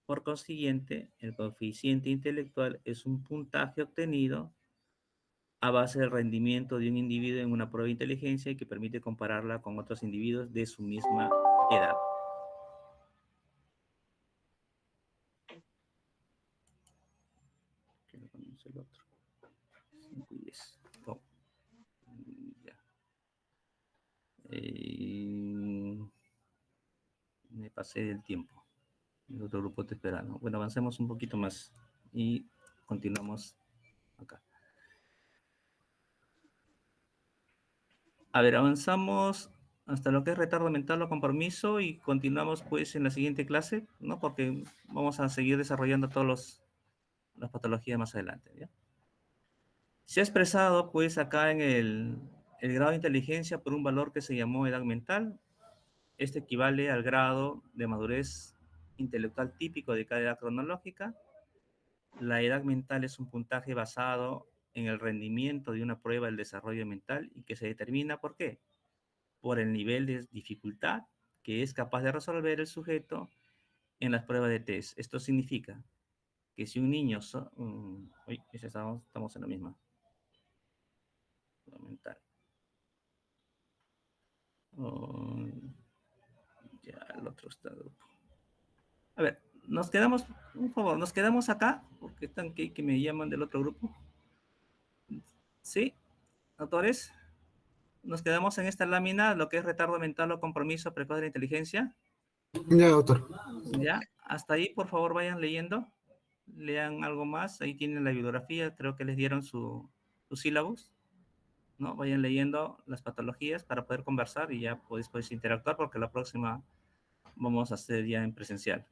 Por consiguiente, el coeficiente intelectual es un puntaje obtenido a base del rendimiento de un individuo en una prueba de inteligencia y que permite compararla con otros individuos de su misma edad. El otro. 5 y 10. Oh. Ya. Me pasé del tiempo. El otro grupo está esperando. Bueno, avancemos un poquito más y continuamos acá. A ver, avanzamos hasta lo que es retardo mental o compromiso y continuamos pues en la siguiente clase, ¿no? Porque vamos a seguir desarrollando todas las patologías más adelante, ¿ya? Se ha expresado pues acá en el grado de inteligencia por un valor que se llamó edad mental. Este equivale al grado de madurez intelectual típico de cada edad cronológica. La edad mental es un puntaje basado en el rendimiento de una prueba del desarrollo mental y que se determina ¿por qué? Por el nivel de dificultad que es capaz de resolver el sujeto en las pruebas de test. Esto significa que si un niño... estamos en la misma. Mental. Ya, el otro está grupo. A ver, nos quedamos, por favor, nos quedamos acá, porque están que me llaman del otro grupo. ¿Sí? ¿Autores? Nos quedamos en esta lámina, lo que es retardo mental o compromiso precoz de la inteligencia. Ya, doctor. Ya, hasta ahí, por favor, vayan leyendo. Lean algo más. Ahí tienen la bibliografía, creo que les dieron su sílabus, ¿no? Vayan leyendo las patologías para poder conversar y ya podéis interactuar, porque la próxima vamos a hacer ya en presencial.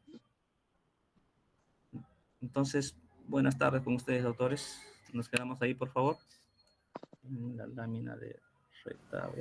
Entonces, buenas tardes con ustedes, doctores. Nos quedamos ahí, por favor. La lámina de retardo.